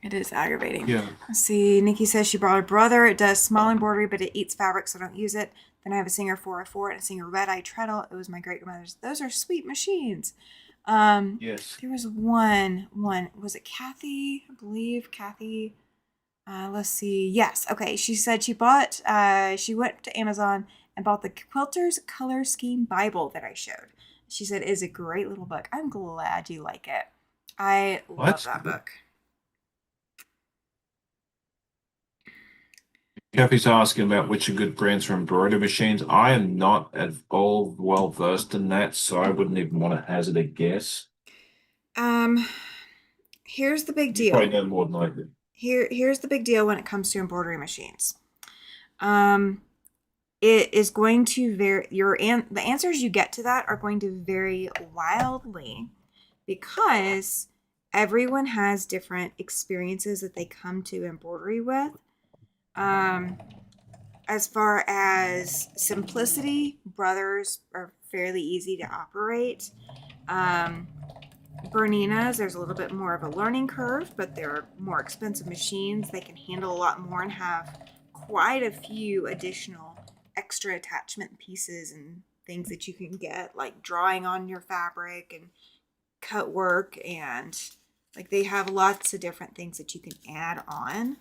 It is aggravating. Yeah. Let's see, Nikki says she brought a brother. It does small embroidery, but it eats fabric, so I don't use it. Then I have a Singer 404 and a Singer Red Eye Treadle. It was my great grandmother's. Those are sweet machines. Yes. There was one. Was it Kathy? I believe Kathy. Let's see. Yes. Okay. She said she went to Amazon and bought the Quilters Color Scheme Bible that I showed. She said it is a great little book. I'm glad you like it. I love that book. Kathy's asking about which are good brands for embroidery machines. I am not at all well versed in that, so I wouldn't even want to hazard a guess. Here's the big You deal. probably know more than I do. Here's the big deal when it comes to embroidery machines. It is going to vary. The answers you get to that are going to vary wildly because everyone has different experiences that they come to embroidery with. As far as simplicity, brothers are fairly easy to operate. Bernina's, there's a little bit more of a learning curve, but they're more expensive machines. They can handle a lot more and have quite a few additional extra attachment pieces and things that you can get, like drawing on your fabric and cut work, and like they have lots of different things that you can add on.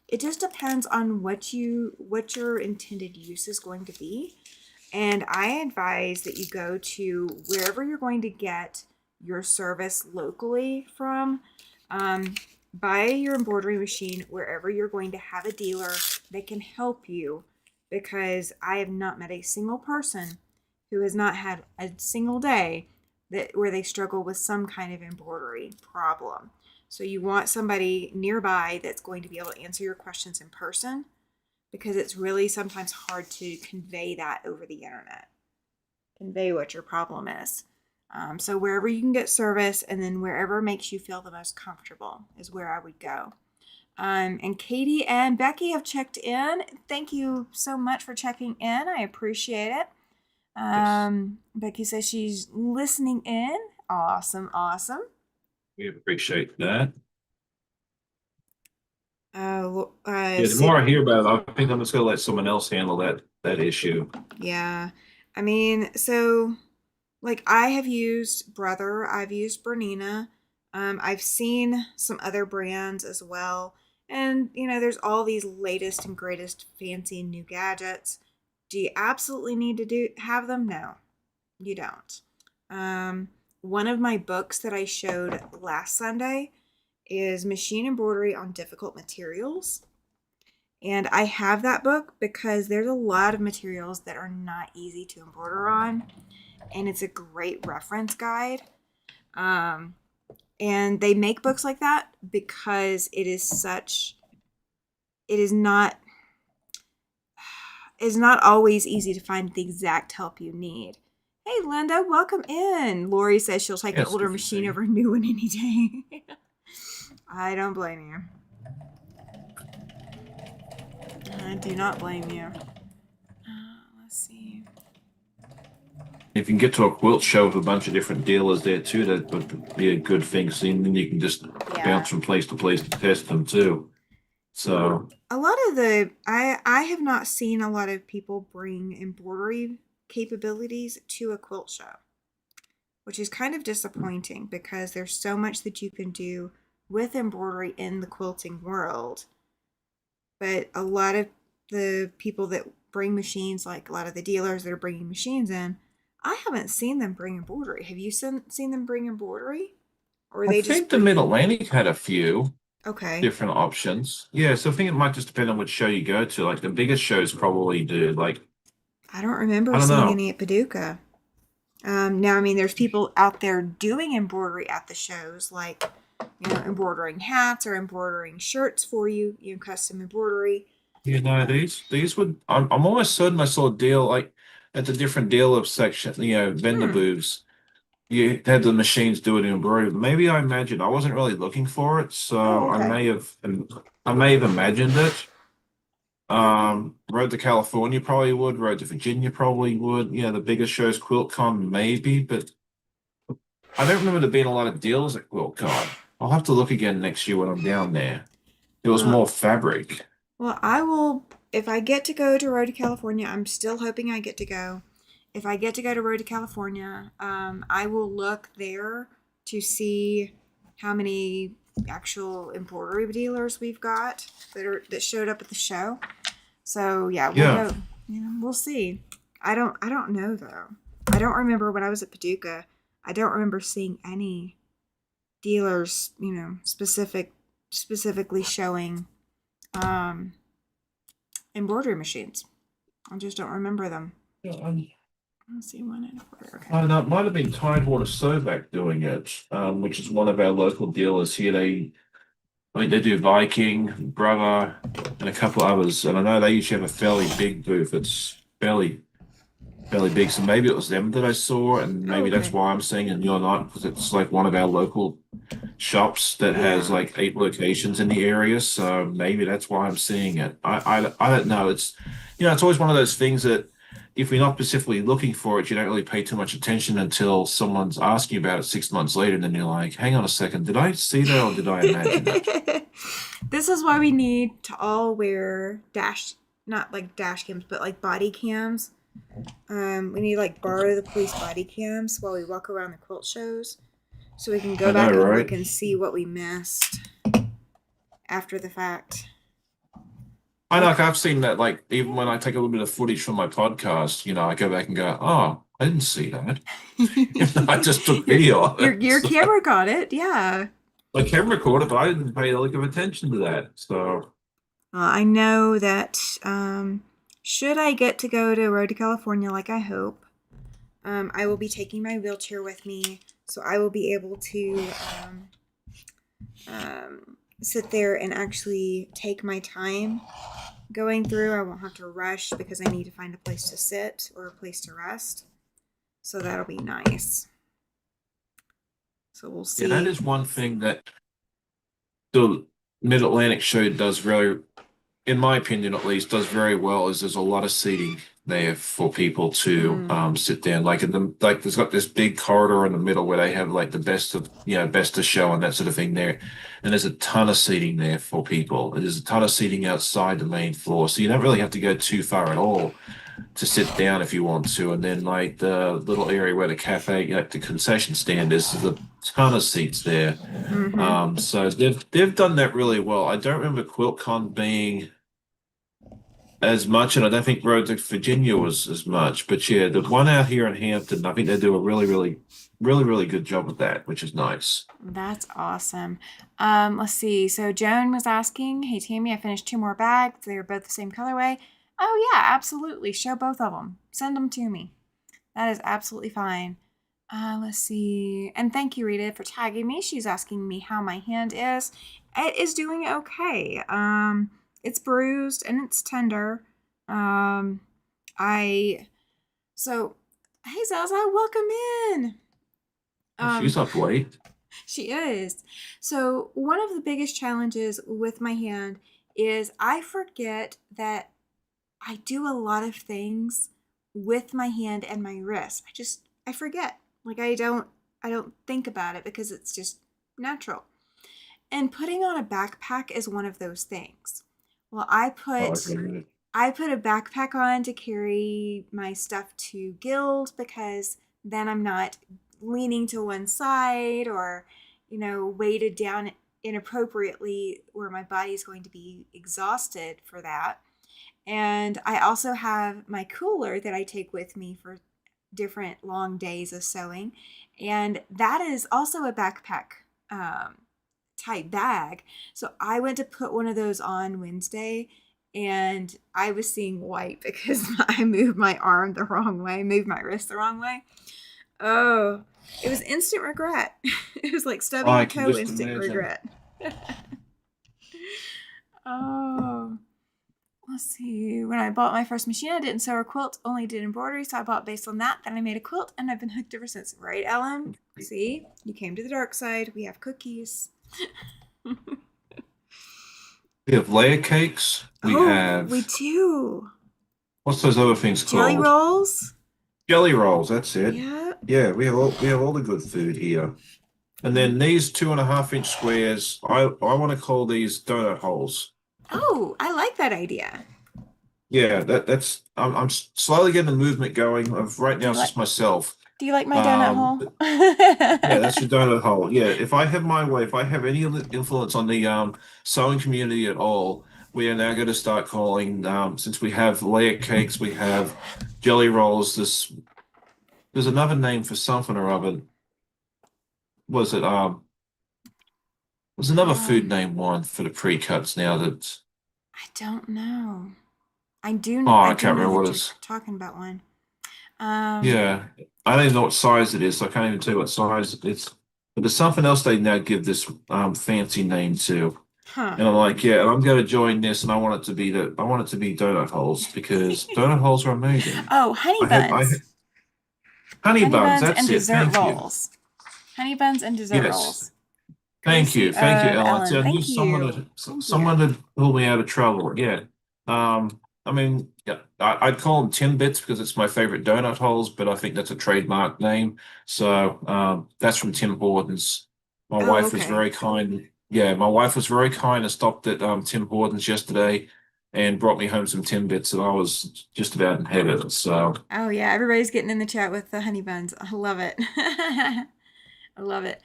It just depends on what your intended use is going to be. And I advise that you go to wherever you're going to get your service locally from. Buy your embroidery machine wherever you're going to have a dealer that can help you, because I have not met a single person who has not had a single day where they struggle with some kind of embroidery problem. So you want somebody nearby that's going to be able to answer your questions in person, because it's really sometimes hard to convey that over the internet. Convey what your problem is. So wherever you can get service, and then wherever makes you feel the most comfortable is where I would go. And Katie and Becky have checked in. Thank you so much for checking in. I appreciate it. Yes. Becky says she's listening in. Awesome. We appreciate that. The See, more I hear about it, I think I'm just gonna let someone else handle that issue. yeah. I mean, so like I have used Brother, I've used Bernina. I've seen some other brands as well. And there's all these latest and greatest fancy new gadgets. Do you absolutely need to have them? No. You don't. One of my books that I showed last Sunday is Machine Embroidery on Difficult Materials. And I have that book because there's a lot of materials that are not easy to embroider on. And it's a great reference guide. Um, and they make books like that because it is not always easy to find the exact help you need. Hey, Linda, welcome in. Lori says she'll take an Yes, older good to machine see you. over a new one any day. I don't blame you. I do not blame you. Let's see. If you can get to a quilt show with a bunch of different dealers there too, that would be a good thing. So then you can just Yeah. bounce from place to place to test them too. So A lot of I have not seen a lot of people bring embroidery capabilities to a quilt show, which is kind of disappointing because there's so much that you can do with embroidery in the quilting world. But a lot of the people that bring machines, like a lot of the dealers that are bringing machines in, I haven't seen them bring embroidery. Have you seen them bring embroidery? Or are I they just think the Mid bringing? Atlantic had a few Okay. different options. Yeah, so I think it might just depend on which show you go to. Like the biggest shows probably do. Like I don't remember I don't seeing know. any at Paducah. Now, I mean, there's people out there doing embroidery at the shows, like, embroidering hats or embroidering shirts for you, custom embroidery. You know, Uh, these would I'm almost certain I saw a deal like at the different dealer section, vendor hmm. booths. You had the machines do it in embroidery. Maybe I imagined I wasn't really looking for it, Oh, so okay. I may have imagined it. Road to California probably would, Road to Virginia probably would. The bigger shows, QuiltCon maybe, but I don't remember there being a lot of deals at QuiltCon. I'll have to look again next year when I'm down there. It was Well, more fabric. well, I will. If I get to go to Road to California, I'm still hoping I get to go. If I get to go to Road to California, I will look there to see how many actual embroidery dealers we've got that showed up at the show. So yeah, we'll Yeah. go. We'll see. I don't know though. I don't remember when I was at Paducah. I don't remember seeing any dealers, specifically showing um, embroidery machines. I just don't remember them. Yeah, Let's see one in order. Okay. I know it might have been Tidewater Sovac doing it, which is one of our local dealers here. I mean, they do Viking, Brother, and a couple others. And I know they usually have a fairly big booth. It's fairly big. So maybe it was them that I saw, and Oh, maybe that's okay. why I'm seeing it you're not, because it's like one of our local shops that has Yeah. like 8 locations in the area. So maybe that's why I'm seeing it. I don't know. It's always one of those things that if you're not specifically looking for it, you don't really pay too much attention until someone's asking you about it 6 months later, and then you're like, hang on a second, did I see that or did I imagine it? This is why we need to all wear not like dash cams, but like body cams. We need to like borrow the police body cams while we walk around the quilt shows, so we can go I know, back and right? look and see what we missed after the fact. I know, like, Okay. I've seen that, like, even when I take a little bit of footage from my podcast, I go back and go, oh, I didn't see that. I just took your, video of your it. your So, camera got it, yeah. I can record it, but I didn't pay a lick of attention to that. So, I know that should I get to go to Road to California like I hope, I will be taking my wheelchair with me, so I will be able to sit there and actually take my time going through. I won't have to rush because I need to find a place to sit or a place to rest. So that'll be nice. So we'll yeah, that see. is one thing that the Mid-Atlantic show does really, in my opinion at least, does very well is there's a lot of seating there for people to Mm, sit down. Like there's got this big corridor in the middle where they have like the best of show and that sort of thing there. And there's a ton of seating there for people. And there's a ton of seating outside the main floor. So you don't really have to go too far at all to sit down if you want to. And then like the little area where the cafe, like the concession stand is, there's a ton of seats there. mm-hmm. So they've done that really well. I don't remember QuiltCon being as much, and I don't think Road to Virginia was as much. But yeah, the one out here in Hampton, I think they do a really good job with that, which is nice. That's awesome. Let's see. So Joan was asking, "Hey Tammy, I finished two more bags. They are both the same colorway." Oh yeah, absolutely. Show both of them. Send them to me. That is absolutely fine. Let's see. And thank you, Rita, for tagging me. She's asking me how my hand is. It is doing okay. It's bruised and it's tender. Um, I so hey Zaza, welcome in. Oh, she's Um, up late. she is. So one of the biggest challenges with my hand is I forget that I do a lot of things with my hand and my wrist. I forget. Like I don't think about it because it's just natural. And putting on a backpack is one of those things. Well, Oh, okay. I put a backpack on to carry my stuff to Guild because then I'm not leaning to one side or, weighted down inappropriately where my body is going to be exhausted for that. And I also have my cooler that I take with me for different long days of sewing. And that is also a backpack um, type bag. So I went to put one of those on Wednesday and I was seeing white because I moved my arm the wrong way, moved my wrist the wrong way. Oh, it was instant regret. It was like Oh, stubbing I your can toe, just instant imagine. regret. Oh, let's see. When I bought my first machine, I didn't sew or quilt, only did embroidery. So I bought based on that. Then I made a quilt and I've been hooked ever since. Right, Ellen? See, you came to the dark side. We have cookies. We have layer cakes. We Oh, we have do. what's those other things Jelly called? rolls. Jelly rolls. That's it. Yeah. Yeah, we have all the good food here. And Mm. then these 2.5 inch squares, I want to call these donut holes. Oh, I like that idea. Yeah, that's I'm slowly getting the movement going. Of right Do now, you it's like just myself. do you like my donut Um, hole? yeah, that's your donut hole. Yeah, if I have my way, if I have any influence on the sewing community at all, we are now going to start calling since we have layer cakes, we have jelly rolls. There's another name for something or other. Was it there's another food um, name one for the pre-cuts now that I don't know. oh I I do can't know remember what that it you're is. talking about one. Um, Yeah, I don't even know what size it is, so I can't even tell you what size it's. But there's something else they now give this fancy name to, huh. and I'm like, yeah, and I'm going to join this, and I want it to be donut holes because donut holes are amazing. Oh, honey I buns. honey Honey buns. buns That's and it. dessert Thank you. rolls. Honey buns and dessert Yes, rolls. Courtesy thank you, of Ellen. So Ellen. I knew Thank you. Thank you. someone to pull me out of trouble. Yeah. I mean, yeah, I'd call them Timbits because it's my favorite donut holes, but I think that's a trademark name. So that's from Tim Hortons. My Oh, wife was okay. very kind. Yeah, my wife was very kind and stopped at Tim Hortons yesterday and brought me home some Timbits, and I was just about in heaven. So Oh yeah, everybody's getting in the chat with the honey buns. I love it. I love it.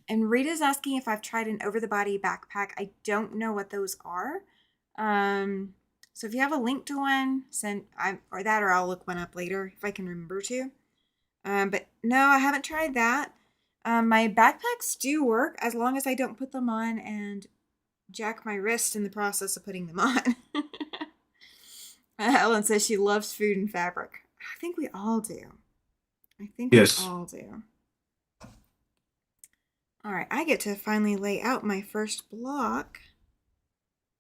And Rita's asking if I've tried an over the body backpack. I don't know what those are. Um, so if you have a link to one, send I or that or I'll look one up later if I can remember to. But no, I haven't tried that. My backpacks do work as long as I don't put them on and jack my wrist in the process of putting them on. Ellen says she loves food and fabric. I think we all do. I think we yes. all do. All right, I get to finally lay out my first block.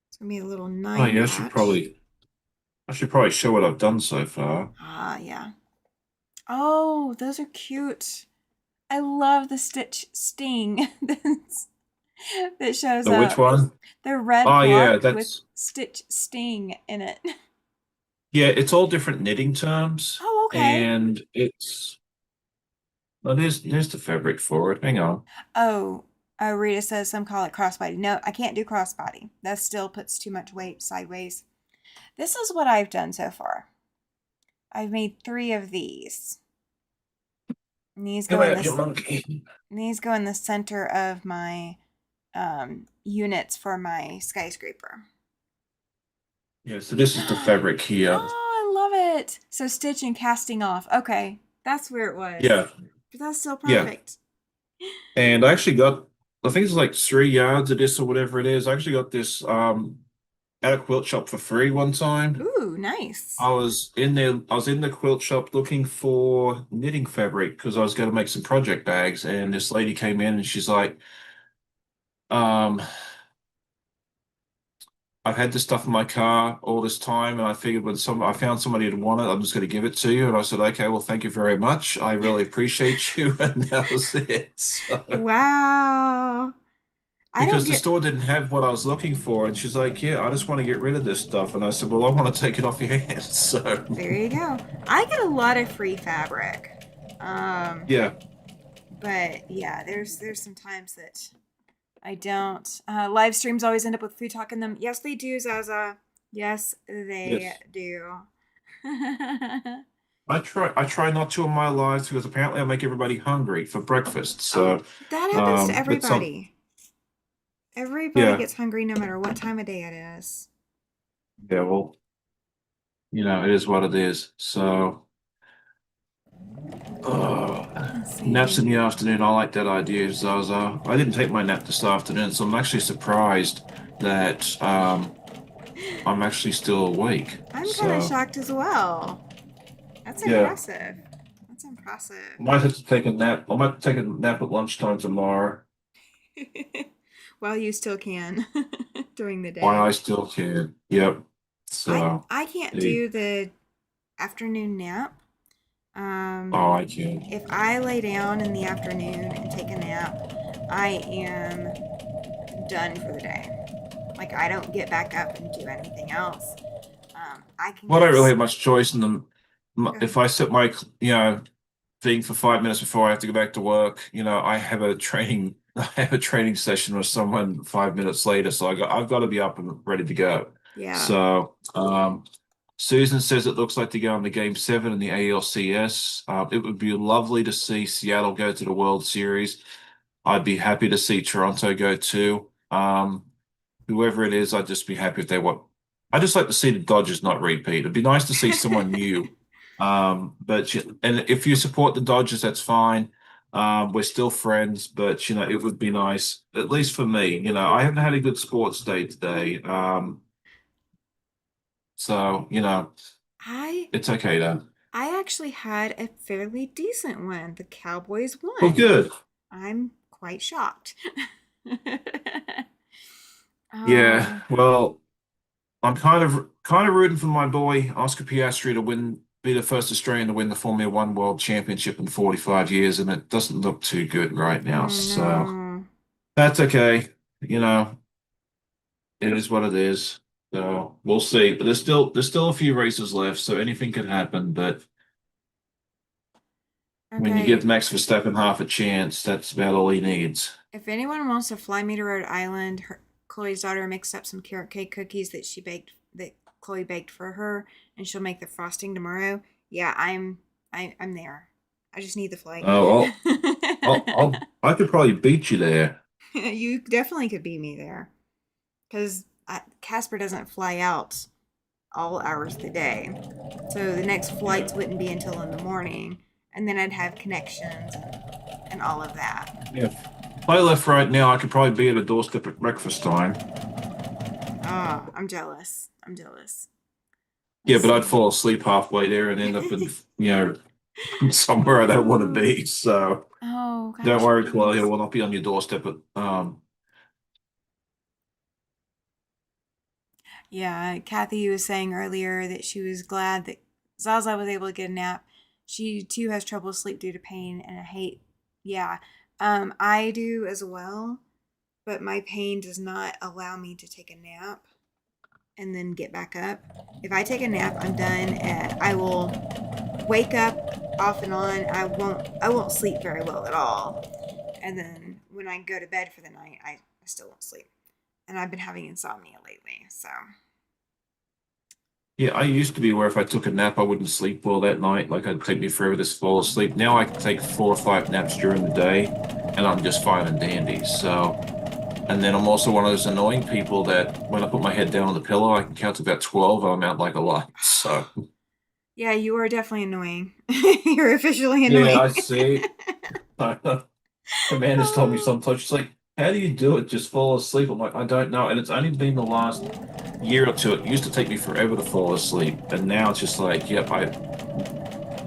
It's gonna be a little Oh nine yeah, batch. I should probably show what I've done so far. Ah, yeah. Oh, those are cute. I love the stitch sting that shows So which up. one? The red Oh yeah, block with that's stitch sting in it. yeah, it's all different knitting terms, Oh, okay. and it's well, there's the fabric for it. Hang on. Oh, Rita says some call it crossbody. No, I can't do crossbody. That still puts too much weight sideways. This is what I've done so far. I've made three of these. And Come out, you monkey. these go in the center of my units for my skyscraper. Yeah, so this is the fabric here. Oh, I love it. So stitch and casting off. Okay, that's where it was. Yeah, But that's still yeah. perfect. And I actually got, I think it's like 3 yards of this or whatever it is. I actually got this at a quilt shop for free one time. Ooh, nice. I was in the quilt shop looking for knitting fabric because I was going to make some project bags, and this lady came in and she's like, um, I've had this stuff in my car all this time, and I figured when I found somebody who'd want it, I'm just going to give it to you. And I said, okay, well, thank you very much. I really appreciate you. And that was it. So, Wow. I don't because the get, store didn't have what I was looking for, and she's like, yeah, I just want to get rid of this stuff. And I said, well, I want to take it off your hands. So, there you go. I get a lot of free fabric. Um, yeah, but yeah, there's some times that I don't. Live streams always end up with food talk in them. Yes, they do, Zaza. Yes, they yes. do. I try not to in my lives because apparently I make everybody hungry for breakfast. Oh, So, that happens to but some, everybody. Everybody yeah, gets hungry no matter what time of day it is. yeah, well, it is what it is. So, Let's naps in see. the afternoon. I like that idea, Zaza. I didn't take my nap this afternoon, so I'm actually surprised that I'm actually still awake. I'm kind of So, shocked as well. That's yeah, impressive. That's impressive. I might have to take a nap. I might take a nap at lunchtime tomorrow. While you still can during the Why day. I still can. Yep. I So, I can't the do the afternoon nap. oh, Um, I can. if I lay down in the afternoon and take a nap, I am done for the day. Like I don't get back up and do anything else. I can Well, I get. don't really have much choice in them. Go If ahead. I set my, thing for 5 minutes before I have to go back to work, I have a training, I have a training session with someone 5 minutes later, so I've got to be up and ready to go. Yeah. So, Susan says it looks like they're going to Game 7 in the ALCS. It would be lovely to see Seattle go to the World Series. I'd be happy to see Toronto go too. Whoever it is, I'd just be happy if they won. I just like to see the Dodgers not repeat. It'd be nice to see someone new. And if you support the Dodgers, that's fine. We're still friends, but it would be nice, at least for me. I haven't had a good sports day today. So I it's okay then. I actually had a fairly decent one. The Cowboys Well, won. good. I'm quite shocked. Yeah. Oh, Well, I'm kind of rooting for my boy Oscar Piastri to be the first Australian to win the Formula One World Championship in 45 years, and it doesn't look too good right now. oh So no. that's okay. You know, it is what it is. So we'll see. But there's still a few races left, so anything can happen. But when you give Okay. Max Verstappen half a chance, that's about all he needs. If anyone wants to fly me to Rhode Island, Chloe's daughter mixed up some carrot cake cookies that Chloe baked for her, and she'll make the frosting tomorrow. Yeah, I'm there. I just need the flight. Oh, I could probably beat you there. You definitely could beat me there, because Casper doesn't fly out all hours of the day, so the next Yeah. flights wouldn't be until in the morning, and then I'd have connections and all of that. Yeah. If I left right now, I could probably be at a doorstep at breakfast time. Ah, I'm jealous. I'm jealous. Yeah, Let's but I'd see. fall asleep halfway there and end up somewhere I don't want to Oh, be. So oh don't gosh, worry, Chloe, I please. will not be on your doorstep at Yeah, Kathy was saying earlier that she was glad that Zaza was able to get a nap. She too has trouble sleep due to pain and I hate. Yeah, I do as well, but my pain does not allow me to take a nap and then get back up. If I take a nap, I'm done, and I will wake up off and on. I won't sleep very well at all. And then when I go to bed for the night, I still won't sleep. And I've been having insomnia lately, so yeah, I used to be where if I took a nap, I wouldn't sleep well that night. Like I'd take me forever to fall asleep. Now I can take 4 or 5 naps during the day, and I'm just fine and dandy. So And then I'm also one of those annoying people that when I put my head down on the pillow, I can count to about 12 and I'm out like a light. So, Yeah, you are definitely annoying. You're officially yeah, I annoying. see. Amanda's told me Oh. sometimes, she's like, how do you do it? Just fall asleep? I'm like, I don't know. And it's only been the last year or two. It used to take me forever to fall asleep. And now it's just like, yep, I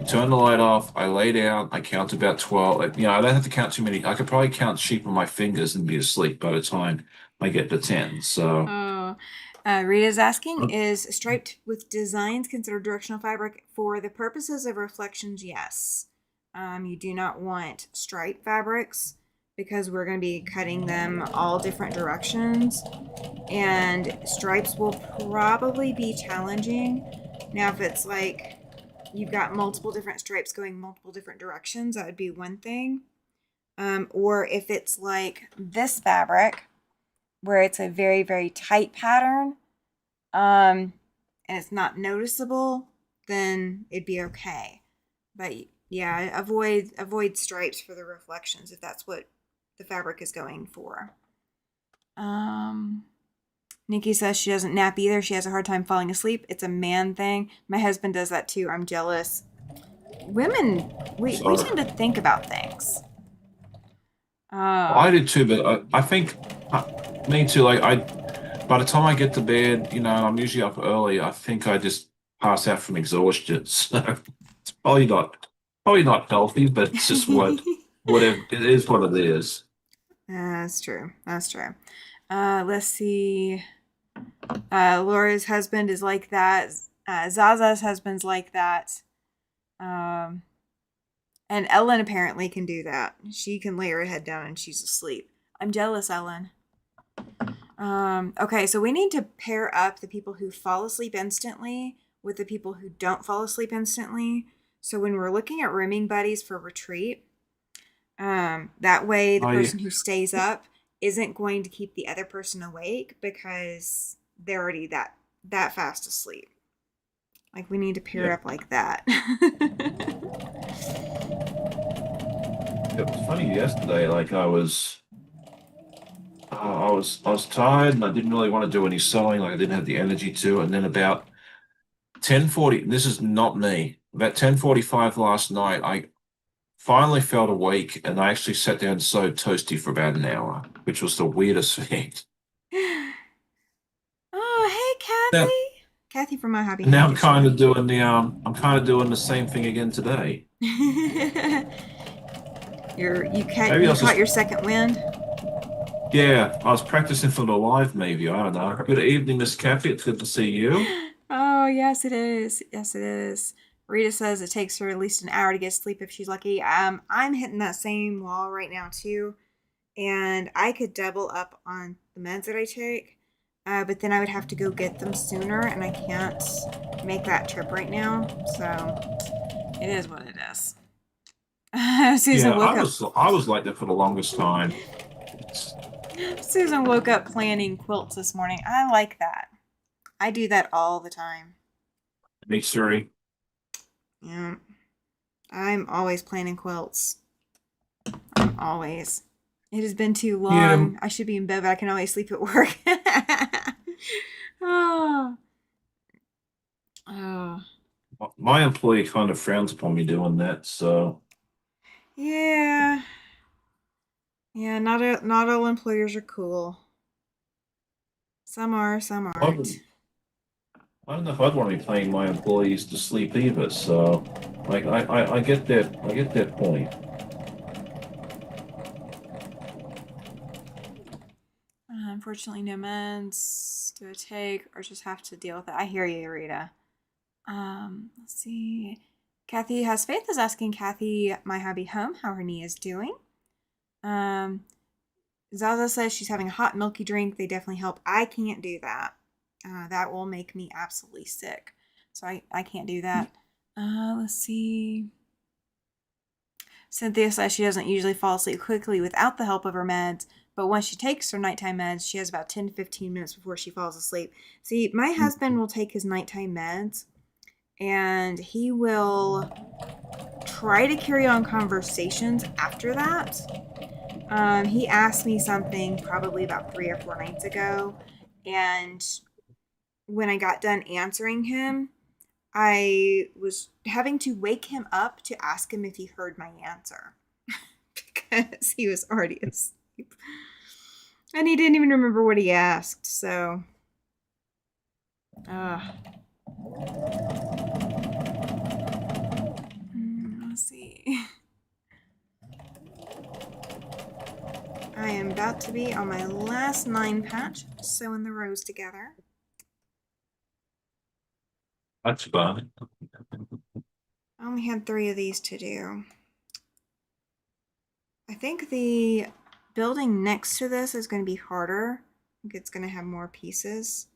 turn the light off, I lay down, I count about 12. I don't have to count too many. I could probably count sheep on my fingers and be asleep by the time I get to 10. So, Oh. Rita's asking, is striped with designs considered directional fabric for the purposes of reflections? Yes. You do not want striped fabrics because we're going to be cutting them all different directions, and stripes will probably be challenging. Now, if it's like you've got multiple different stripes going multiple different directions, that would be one thing. Or if it's like this fabric, where it's a very, very tight pattern, and it's not noticeable, then it'd be okay. But yeah, avoid stripes for the reflections if that's what the fabric is going for. Um, Nikki says she doesn't nap either. She has a hard time falling asleep. It's a man thing. My husband does that too. I'm jealous. Women, we so tend to think about things. I Uh, do too, but I think me too. Like by the time I get to bed, I'm usually up early. I think I just pass out from exhaustion. So it's probably not healthy, but it's just whatever it is what it is. that's true. That's true. Let's see. Laura's husband is like that. Zaza's husband's like that. Um, and Ellen apparently can do that. She can lay her head down and she's asleep. I'm jealous, Ellen. Okay, so we need to pair up the people who fall asleep instantly with the people who don't fall asleep instantly. So when we're looking at rooming buddies for retreat, that way the I person who stays up isn't going to keep the other person awake because they're already that fast asleep. Like we need to pair Yeah, up like that. it was funny yesterday. Like I was tired and I didn't really want to do any sewing. Like I didn't have the energy to. And then about 10:40. This is not me. About 10:45 last night, I finally felt awake and I actually sat down and sewed toasty for about an hour, which was the weirdest thing. Oh, hey, Now, Kathy. Kathy from My Hobby and now Hand I'm just kind of joined. doing the same thing again today. Maybe I You was caught just your second wind. Yeah, I was practicing for the live maybe. I don't know. Good evening, Miss Kathy. It's good to see you. Oh, yes, it is. Yes, it is. Rita says it takes her at least an hour to get sleep if she's lucky. I'm hitting that same wall right now too, and I could double up on the meds that I take, but then I would have to go get them sooner, and I can't make that trip right now. So it is what it is. Yeah, Susan I woke up. was I was like that for the longest time. It's Susan woke up planning quilts this morning. I like that. I do that all the time. mystery. Yeah, I'm always planning quilts. I'm always. It has been too Yeah, long. I should be in bed, but I can always sleep at work. Oh, oh, my employee kind of frowns upon me doing that, so yeah, yeah. Not all employers are cool. Some are, some I aren't. don't, I don't know if I'd want to be paying my employees to sleep either. So, like, I get that point. Unfortunately, no meds to take, or just have to deal with it. I hear you, Rita. Let's see. Kathy has faith is asking Kathy, my hobby home, how her knee is doing. Um, Zaza says she's having a hot milky drink. They definitely help. I can't do that. That will make me absolutely sick. So I can't do that. Let's see. Cynthia says she doesn't usually fall asleep quickly without the help of her meds, but once she takes her nighttime meds, she has about 10 to 15 minutes before she falls asleep. See, my husband will take his nighttime meds and he will try to carry on conversations after that. He asked me something probably about 3 or 4 nights ago, and when I got done answering him, I was having to wake him up to ask him if he heard my answer because he was already asleep. And he didn't even remember what he asked, so. Uh, let's see. I am about to be on my last 9 patch, sewing the rows together. That's fun. I only had 3 of these to do. I think the building next to this is going to be harder. I think it's going to have more pieces.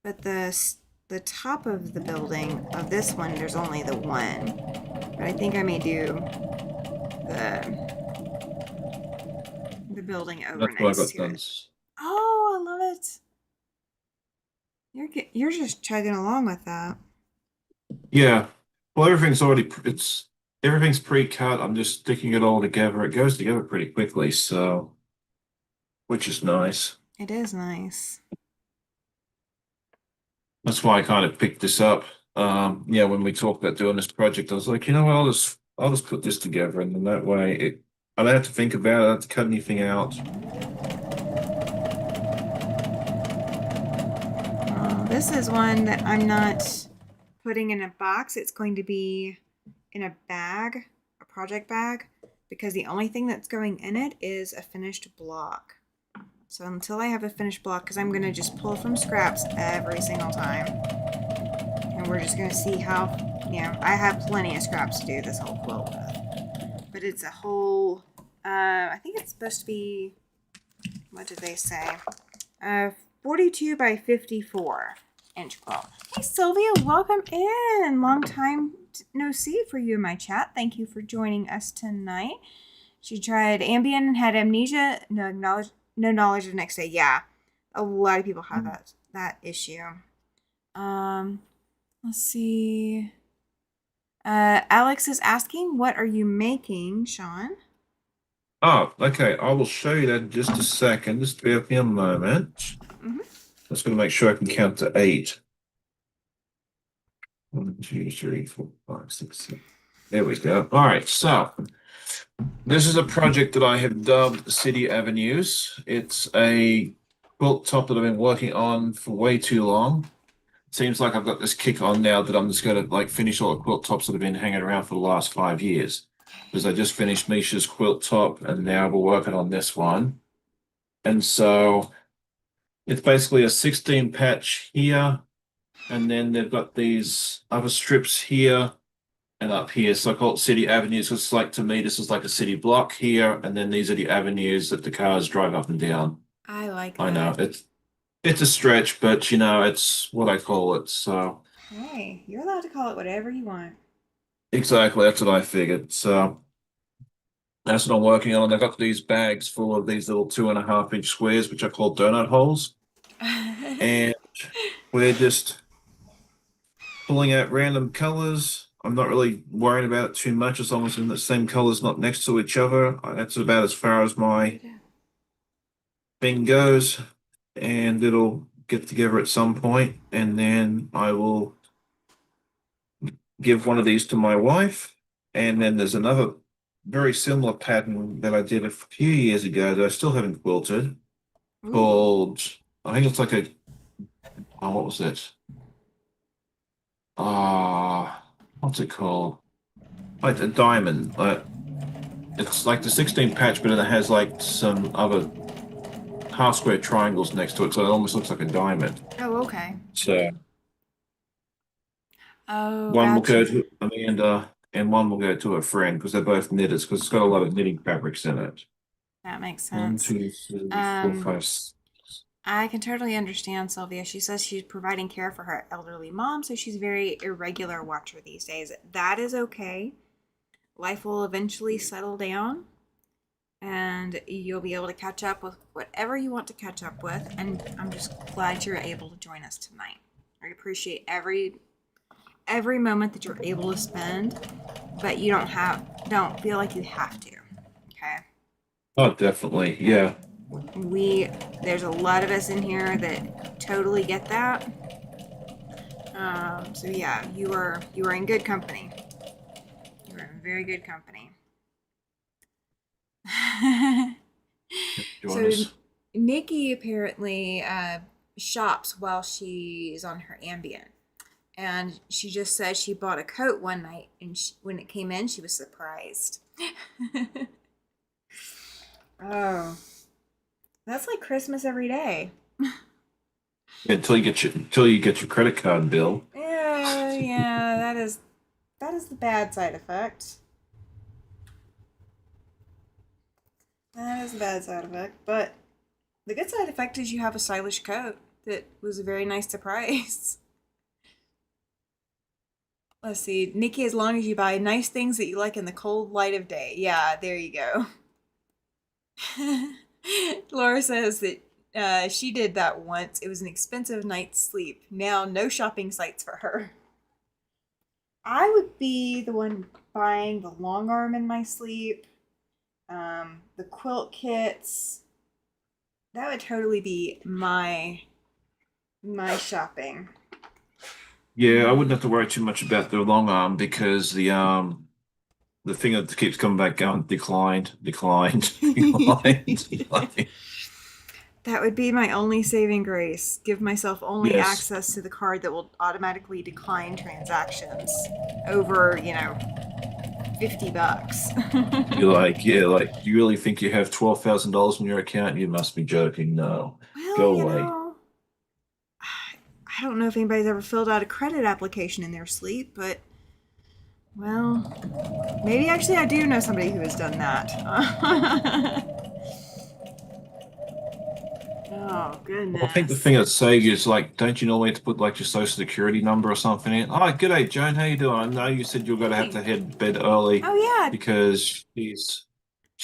But the top of the building of this one, there's only the one. But I think I may do the building over That's what I next got to done. it. Oh, I love it. You're just chugging along with that. Yeah. Well, everything's pre-cut. I'm just sticking it all together. It goes together pretty quickly, so which is nice. It is nice. That's why I kind of picked this up. Yeah, when we talked about doing this project, I was like, you know what, I'll just put this together, and then that way I don't have to think about it, I don't have to cut anything out. This is one that I'm not putting in a box. It's going to be in a bag, a project bag, because the only thing that's going in it is a finished block. So until I have a finished block, because I'm going to just pull from scraps every single time. And we're just going to see how, I have plenty of scraps to do this whole quilt with. But it's a whole, I think it's supposed to be, what did they say? 42 by 54-inch quilt. Hey Sylvia, welcome in. Long time no see for you in my chat. Thank you for joining us tonight. She tried Ambien and had amnesia, no knowledge of next day. Yeah, a lot of people have that issue. Let's see. Alex is asking, what are you making, Sean? Oh, okay. I will show you that in just a second. Just bear with me a moment. Mm-hmm. Just going to make sure I can count to 8. 1, 2, 3, 4, 5, 6, 7. There we go. All right. So this is a project that I have dubbed City Avenues. It's a quilt top that I've been working on for way too long. Seems like I've got this kick on now that I'm just going to like finish all the quilt tops that have been hanging around for the last 5 years. Because I just finished Misha's quilt top and now we're working on this one. And so it's basically a 16 patch here. And then they've got these other strips here and up here. So I call it City Avenues. It's like, to me, this is like a city block here. And then these are the avenues that the cars drive up and down. I like that. I know it's a stretch, but it's what I call it. So Hey, you're allowed to call it whatever you want. exactly, that's what I figured. So that's what I'm working on. I've got these bags full of these little 2.5-inch squares, which I call donut holes. And we're just pulling out random colors. I'm not really worrying about it too much as long as the same colors not next to each other. That's about as far as my thing goes. And it'll get together at some point, and then I will give one of these to my wife. And then there's another very similar pattern that I did a few years ago that I still haven't quilted, called, I think it's like what was it? What's it called? Like a diamond. It's like the 16 patch, but it has like some other half square triangles next to it, so it almost looks like a diamond. Oh, okay. So Oh, one will go gotcha. to Amanda and one will go to a friend because they're both knitters because it's got a lot of knitting fabrics in it. That makes 1, sense. 2, 3, 4, 5, 6. I can totally understand Sylvia. She says she's providing care for her elderly mom, so she's a very irregular watcher these days. That is okay. Life will eventually settle down, and you'll be able to catch up with whatever you want to catch up with. And I'm just glad you're able to join us tonight. I appreciate every moment that you're able to spend, but you don't feel like you have to. Oh, definitely. Yeah. We there's a lot of us in here that totally get that. So yeah, you are in good company. You are in very good company. Join So us. Nikki apparently shops while she's on her Ambien. And she just said she bought a coat one night, and when it came in, she was surprised. Oh, that's like Christmas every day. Until you get your credit card bill. Yeah, yeah, that is the bad side effect. That is the bad side effect. But the good side effect is you have a stylish coat that was a very nice surprise. Let's see, Nikki, as long as you buy nice things that you like in the cold light of day. Yeah, there you go. Laura says that she did that once. It was an expensive night's sleep. Now, no shopping sites for her. I would be the one buying the long arm in my sleep, the quilt kits. That would totally be my shopping. Yeah, I wouldn't have to worry too much about the long arm because the thing that keeps coming back going declined, declined, declined. Like, That would be my only saving grace. Give myself only yes. access to the card that will automatically decline transactions over, $50. You're like, yeah, like, do you really think you have $12,000 in your account? You must be joking. No. Well, Go away. I don't know if anybody's ever filled out a credit application in their sleep, but well, maybe actually I do know somebody who has done that. Oh, I think the goodness. thing I'd say is like, don't you normally have to put like your social security number or something in? Oh, g'day, Joan. How you doing? I know you said you're gonna have Hey. to head to bed early Oh, yeah. because she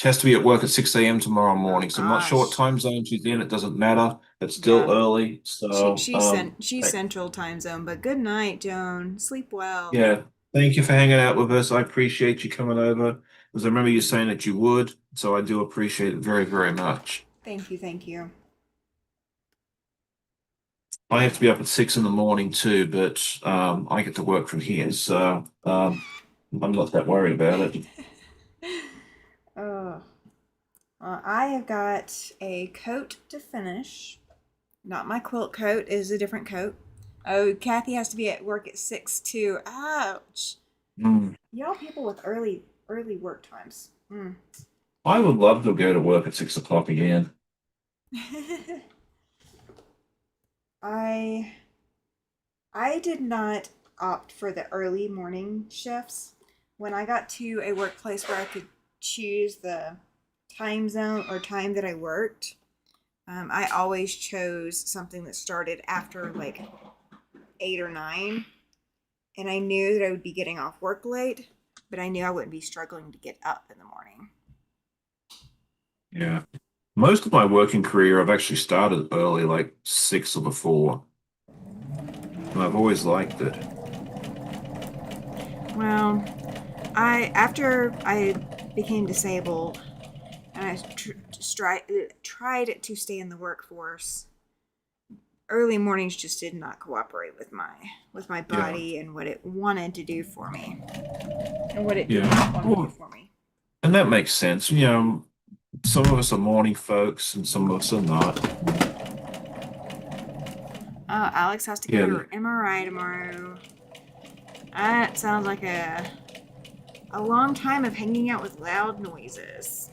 has to be at work at 6 a.m. tomorrow Oh, morning. So I'm not sure what gosh. time zone she's in. It doesn't matter. It's still Yeah. early. So She's hey, Central Time Zone, but good night, Joan. Sleep well. yeah. Thank you for hanging out with us. I appreciate you coming over. Because I remember you saying that you would. So I do appreciate it very, very much. Thank you, thank you. I have to be up at 6 in the morning too, but I get to work from here, so I'm not that worried about it. Oh, I have got a coat to finish. Not my quilt coat, it is a different coat. Oh, Kathy has to be at work at 6 too. Ouch. Mm. Y'all people with early work times. Mm. I would love to go to work at 6 o'clock again. I I did not opt for the early morning shifts. When I got to a workplace where I could choose the time zone or time that I worked, I always chose something that started after like 8 or 9. And I knew that I would be getting off work late, but I knew I wouldn't be struggling to get up in the morning. Yeah. Most of my working career, I've actually started early, like 6 or before, and I've always liked it. Well, I after I became disabled and I tried to stay in the workforce, early mornings just did not cooperate with my Yeah. body and what it wanted to do for me and what it did Yeah. not want to do Well, for me. and that makes sense. Some of us are morning folks and some of us are not. Alex has to go to Yeah. her MRI tomorrow. That sounds like a long time of hanging out with loud noises.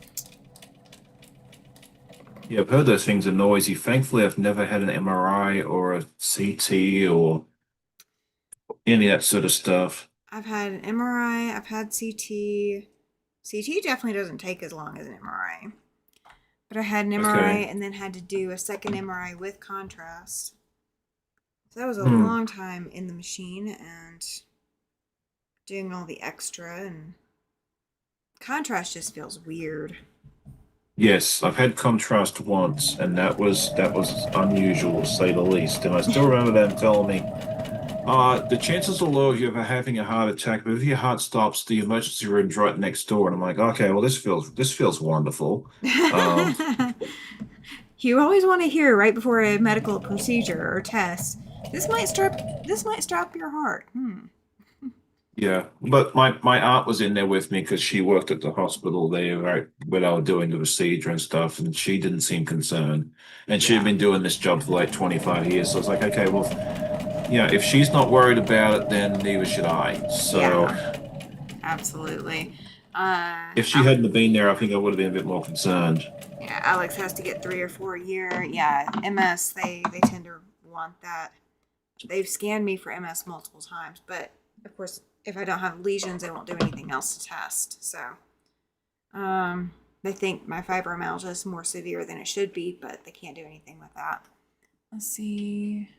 Yeah, I've heard those things are noisy. Thankfully, I've never had an MRI or a CT or any of that sort of stuff. I've had an MRI, I've had CT. CT definitely doesn't take as long as an MRI. But I had an MRI Okay. and then had to do a second MRI with contrast. So that was a Hmm. long time in the machine and doing all the extra, and contrast just feels weird. Yes, I've had contrast once, and that was unusual to say the least. And I still remember them telling me, The chances are low of you ever having a heart attack, but if your heart stops, the emergency room's right next door, and I'm like, okay, well, this feels wonderful. Um, You always want to hear right before a medical procedure or test. This might stop your heart. Hmm. yeah, but my aunt was in there with me because she worked at the hospital there, right, when I was doing the procedure and stuff, and she didn't seem concerned, and she had Yeah. been doing this job for like 25 years, so I was like, okay, well, yeah, if she's not worried about it, then neither should I. So Yeah. Absolutely. if she Alex, hadn't have been there, I think I would have been a bit more concerned. yeah, Alex has to get 3 or 4 a year. Yeah, MS. They tend to want that. They've scanned me for MS multiple times, but of course, if I don't have lesions, they won't do anything else to test. So, they think my fibromyalgia is more severe than it should be, but they can't do anything with that. Let's see.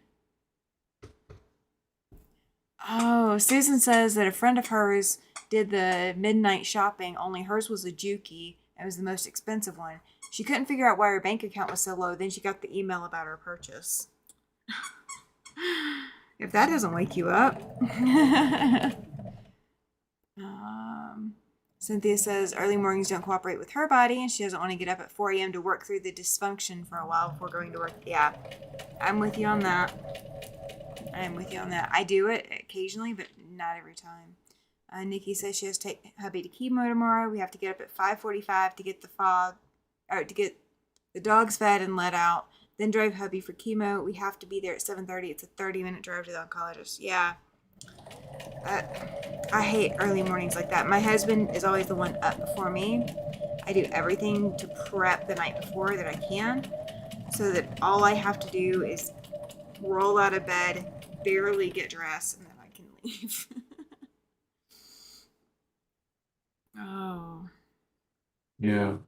Oh, Susan says that a friend of hers did the midnight shopping, only hers was a Juki. It was the most expensive one. She couldn't figure out why her bank account was so low. Then she got the email about her purchase. If that doesn't wake you up. um, Cynthia says early mornings don't cooperate with her body, and she doesn't want to get up at 4 a.m. to work through the dysfunction for a while before going to work. Yeah, I'm with you on that. I'm with you on that. I do it occasionally, but not every time. Nikki says she has to take hubby to chemo tomorrow. We have to get up at 5:45 to get to get the dogs fed and let out. Then drive hubby for chemo. We have to be there at 7:30. It's a 30-minute drive to the oncologist. Yeah, I hate early mornings like that. My husband is always the one up before me. I do everything to prep the night before that I can, so that all I have to do is roll out of bed, barely get dressed, and then I can leave. Oh. Yeah.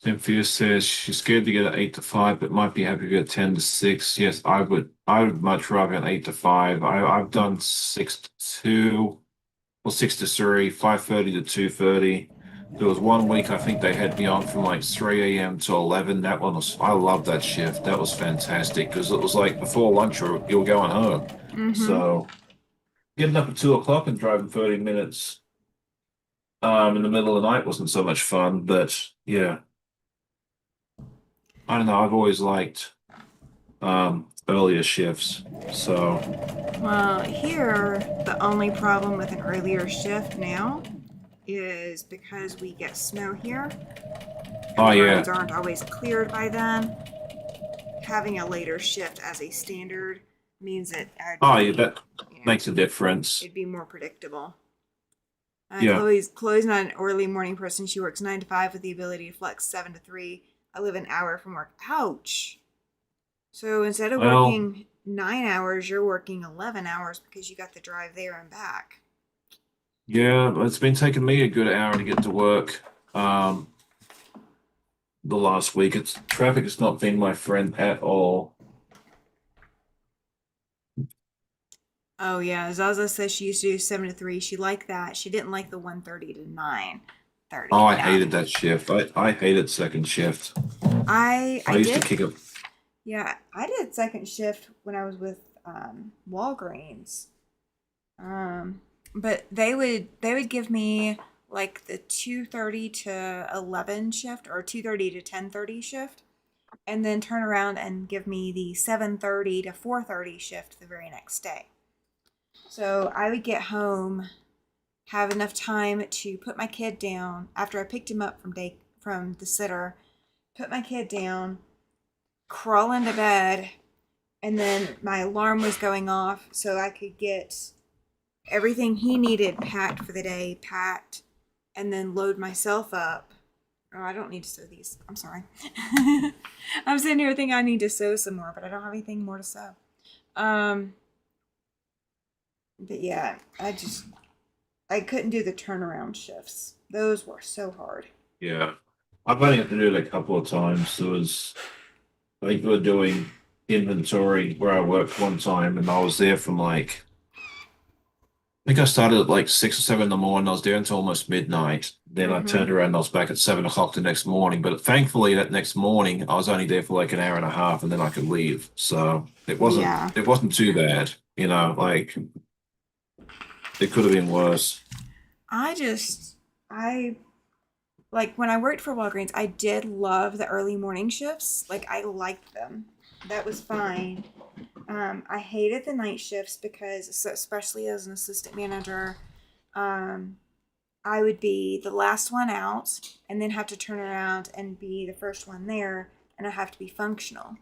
Cynthia says she's scared to get an 8 to 5, but might be happy to get 10 to 6. Yes, I would much rather an 8 to 5. I've done 6 to 2 or 6 to 3, 5:30 to 2:30. There was one week I think they had me on from like 3 a.m. to 11. That one was I loved that shift. That was fantastic because it was like before lunch or you were going home. Mm-hmm. So getting up at 2 o'clock and driving 30 minutes in the middle of the night wasn't so much fun, but yeah. I don't know. I've always liked earlier shifts. So, Well, here, the only problem with an earlier shift now is because we get snow here and oh the yeah, roads aren't always cleared by then. Having a later shift as a standard means that oh yeah, that you know, makes a difference. it'd be more predictable. Yeah. Chloe's not an early morning person. She works 9 to 5 with the ability to flex 7 to 3. I live an hour from work. Ouch. So instead of Well, working 9 hours, you're working 11 hours because you got the drive there and back. yeah, it's been taking me a good hour to get to work. Um, the last week, it's traffic has not been my friend at all. Oh yeah, Zaza says she used to do 7 to 3. She liked that. She didn't like the 1:30 to 9:30. Oh, I Yeah, hated that shift. I hated second shift. I I used to did. kick up. Yeah, I did second shift when I was with Walgreens. Um, but they would give me like the 2:30 to 11 shift or 2:30 to 10:30 shift, and then turn around and give me the 7:30 to 4:30 shift the very next day. So I would get home, have enough time to put my kid down after I picked him up from the sitter, put my kid down, crawl into bed, and then my alarm was going off so I could get everything he needed packed for the day, packed, and then load myself up. Oh, I don't need to sew these. I'm sorry. I'm sitting here thinking I need to sew some more, but I don't have anything more to sew. Um, but yeah, I couldn't do the turnaround shifts. Those were so hard. Yeah, I've only had to do it a couple of times. There was like we were doing inventory where I worked one time, and I was there from like think I started at like 6 or 7 in the morning. I was there until almost midnight. Then I Mm-hmm. turned around and I was back at 7 o'clock the next morning. But thankfully, that next morning I was only there for like an hour and a half, and then I could leave. So Yeah. it wasn't too bad. Like it could have been worse. I just, I like when I worked for Walgreens, I did love the early morning shifts. Like I liked them. That was fine. I hated the night shifts because, so especially as an assistant manager, um, I would be the last one out and then have to turn around and be the first one there, and I have to be functional.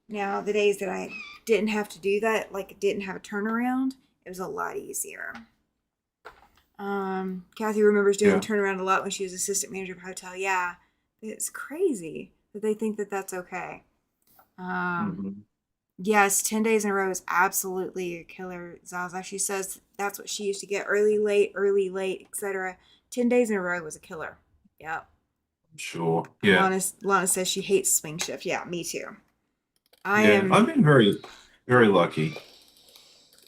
Now, the days that I didn't have to do that, like didn't have a turnaround, it was a lot easier. Kathy remembers doing Yeah. turnaround a lot when she was assistant manager of a hotel. Yeah, it's crazy that they think that that's okay. Um, Hmm. yes, 10 days in a row is absolutely a killer, Zaza. She says that's what she used to get early, late, etc. 10 days in a row was a killer. Yeah. Sure. Yeah. Lana says she hates swing shift. Yeah, me too. I Yeah. am I've been very lucky.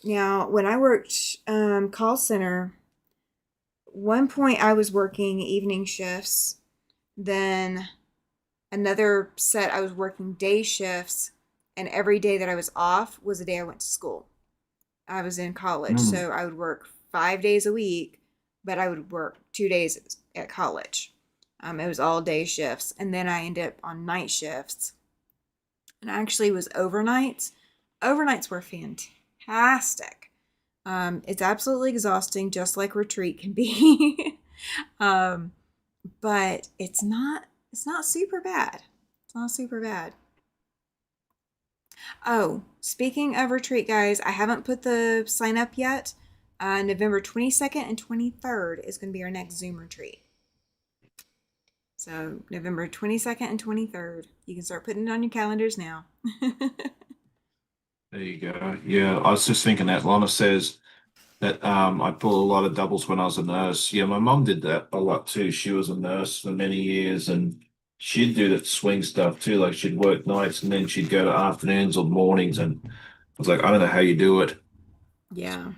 now when I worked call center, one point I was working evening shifts, then another set I was working day shifts, and every day that I was off was the day I went to school. I was in college, Mm. so I would work 5 days a week, but I would work 2 days at college. It was all day shifts, and then I ended up on night shifts, and I actually was overnights. Overnights were fantastic. It's absolutely exhausting, just like retreat can be, um, but it's not super bad. It's not super bad. Oh, speaking of retreat, guys, I haven't put the sign up yet. November 22nd and 23rd is going to be our next Zoom retreat. So, November 22nd and 23rd. You can start putting it on your calendars now. There you go. Yeah, I was just thinking that Lana says that I pulled a lot of doubles when I was a nurse. Yeah, my mum did that a lot too. She was a nurse for many years and she'd do that swing stuff too. Like she'd work nights and then she'd go to afternoons or mornings. And I was like, I don't know how you do it. Yeah,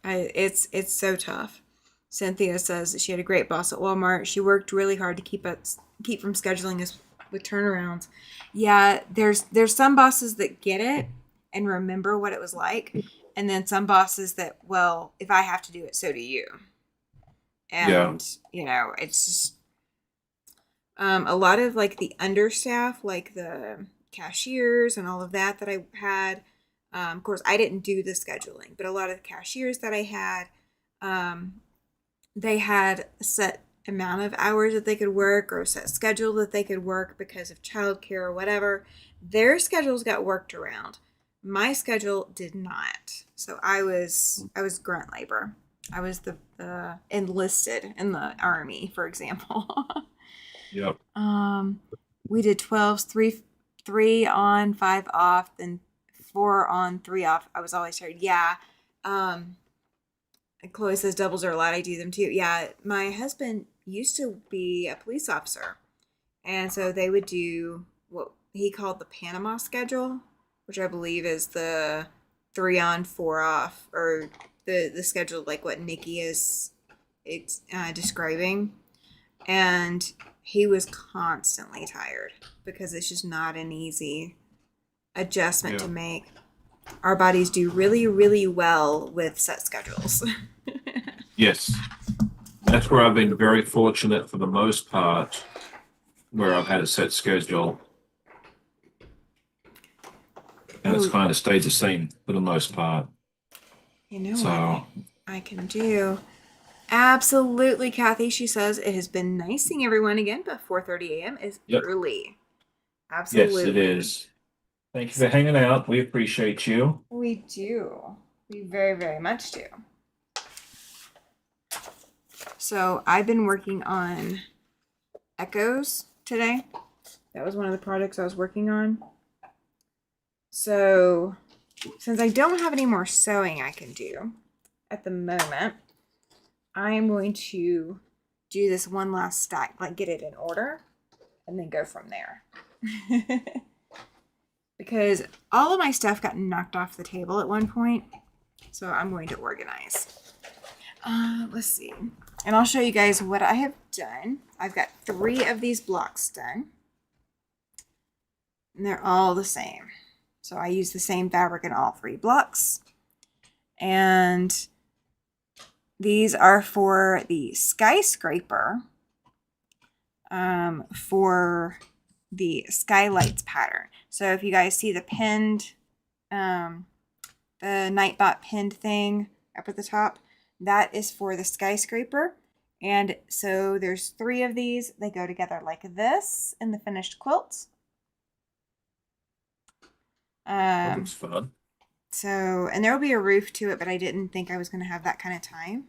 it's so tough. Cynthia says that she had a great boss at Walmart. She worked really hard to keep from scheduling us with turnarounds. Yeah, there's some bosses that get it and remember what it was like, and then some bosses that, well, if I have to do it, so do you. Yeah, And it's just a lot of like the understaff, like the cashiers and all of that I had. Of course, I didn't do the scheduling, but a lot of the cashiers that I had, um, they had a set amount of hours that they could work or a set schedule that they could work because of childcare or whatever. Their schedules got worked around. My schedule did not. So I was grunt labor. I was the enlisted in the army, for example. yep. um, we did 12s, three on, five off, then 4 on, 3 off. I was always tired. Yeah. Um, Chloe says doubles are allowed. I do them too. Yeah, my husband used to be a police officer, and so they would do what he called the Panama schedule, which I believe is the 3 on, 4 off, or the schedule like what Nikki is describing. And he was constantly tired because it's just not an easy adjustment Yeah. to make. Our bodies do really, really well with set schedules. Yes. That's where I've been very fortunate for the most part, where I've had a set schedule and it's Oh, kind of stayed the same for the most part. you know what So, I can do? Absolutely, Kathy. She says it has been nice seeing everyone again, but 4:30 a.m. is yep. early. Yes, it Absolutely. is. Thank you for hanging out. We appreciate you. We do. We very, very much do. So I've been working on echoes today. That was one of the projects I was working on. So since I don't have any more sewing I can do at the moment, I am going to do this one last stack, like get it in order, and then go from there. Because all of my stuff got knocked off the table at one point. So I'm going to organize. Let's see. And I'll show you guys what I have done. I've got 3 of these blocks done. And they're all the same. So I use the same fabric in all 3 blocks. And these are for the skyscraper, for the skylights pattern. So if you guys see the pinned, the Nightbot pinned thing up at the top, that is for the skyscraper. And so there's 3 of these. They go together like this in the finished quilt. That looks fun. So, and there will be a roof to it, but I didn't think I was going to have that kind of time.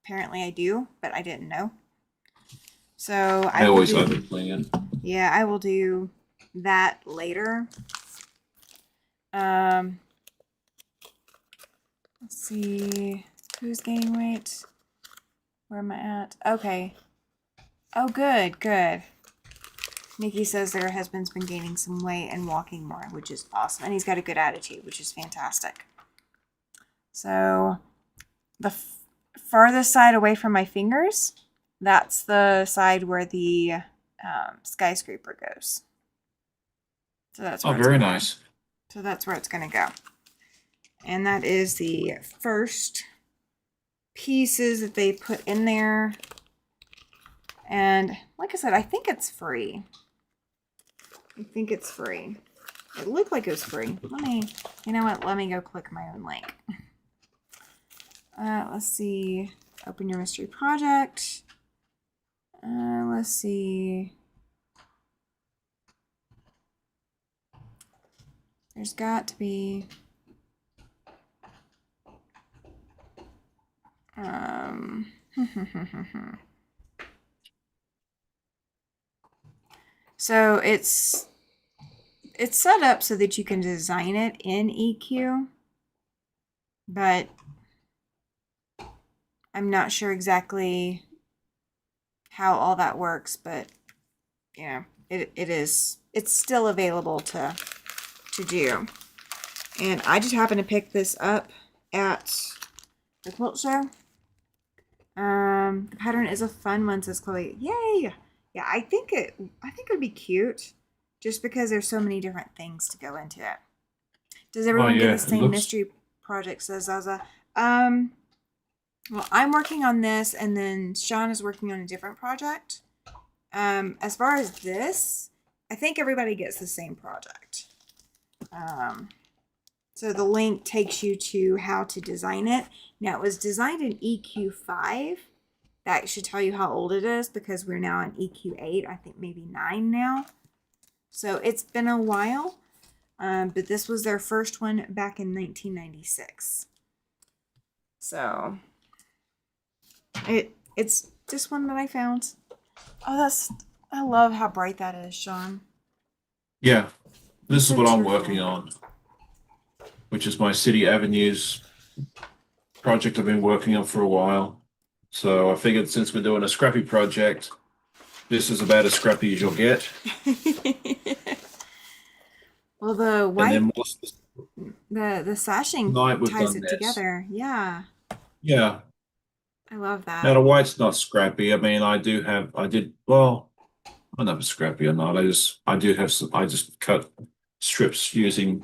Apparently I do, but I didn't know. So I always have a plan. Yeah, I will do that later. Let's see. Who's gaining weight? Where am I at? Okay. Oh, good, good. Nikki says their husband's been gaining some weight and walking more, which is awesome. And he's got a good attitude, which is fantastic. So the farthest side away from my fingers, that's the side where the skyscraper goes. So that's where very nice. So that's where it's going to go. And that is the first pieces that they put in there. And like I said, I think it's free. I think it's free. It looked like it was free. You know what? Let me go click my own link. Let's see. Open your mystery project. Let's see. There's got to be. So it's set up so that you can design it in EQ, but I'm not sure exactly how all that works, but yeah, it's still available to do. And I just happened to pick this up at the quilt show. The pattern is a fun one, says Chloe. Yay! Yeah, I think it would be cute, just because there's so many different things to go into it. Does everyone get the same mystery project? Says Zaza. Well, I'm working on this, and then Sean is working on a different project. As far as this, I think everybody gets the same project. So the link takes you to how to design it. Now, it was designed in EQ5. That should tell you how old it is, because we're now in EQ8, I think maybe 9 now. So it's been a while, but this was their first one back in 1996. So it's just one that I found. Oh, I love how bright that is, Sean. Yeah, this is what I'm working on, which is my City Avenues project I've been working on for a while. So I figured, since we're doing a scrappy project, this is about as scrappy as you'll get. Well, the white, the sashing ties it together. Yeah. Yeah. I love that. Now the white's not scrappy. I mean, I don't know if it's scrappy or not. I just cut strips using,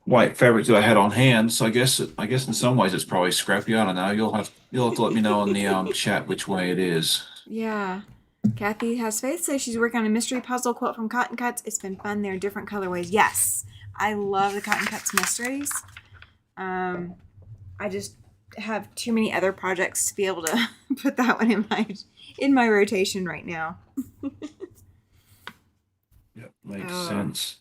white fabric that I had on hand. So I guess in some ways it's probably scrappy. I don't know. You'll have to let me know in the chat which way it is. Yeah. Kathy has faith, says she's working on a mystery puzzle quilt from Cotton Cuts. It's been fun. They're different colorways. Yes, I love the Cotton Cuts mysteries. I just have too many other projects to be able to put that one in my rotation right now. Yep, makes sense.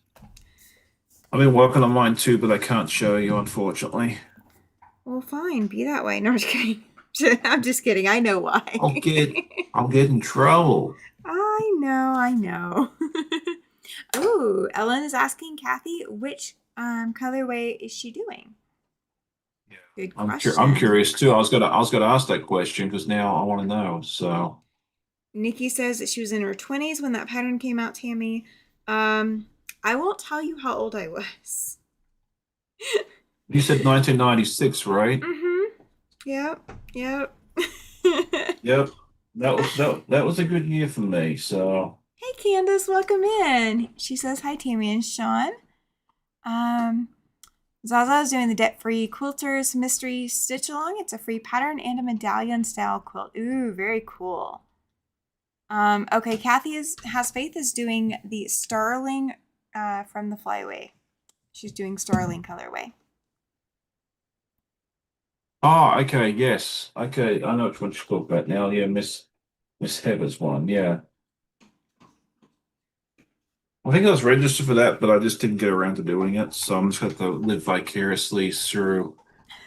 I've been working on mine too, but I can't show you, unfortunately. Well, fine. Be that way. No, I'm just kidding. I'm just kidding. I know why. I'll get in trouble. I know. Ooh, Ellen is asking Kathy, which colorway is she doing? Yeah. Good question. I'm curious too. I was gonna ask that question because now I want to know. So Nikki says that she was in her 20s when that pattern came out, Tammy. I won't tell you how old I was. You said 1996, right? Mm-hmm. Yep. Yep. Yep. That was a good year for me. So, Hey, Candace, welcome in. She says hi, Tammy and Sean. Um, Zaza is doing the debt-free quilters mystery stitch along. It's a free pattern and a medallion style quilt. Ooh, very cool. Okay, Kathy has faith is doing the starling from the flyaway. She's doing starling colorway. okay, yes. Okay, I know which one you're talking about now. Yeah, Miss Heather's one. Yeah. I think I was registered for that, but I just didn't get around to doing it. So I'm just going to live vicariously through.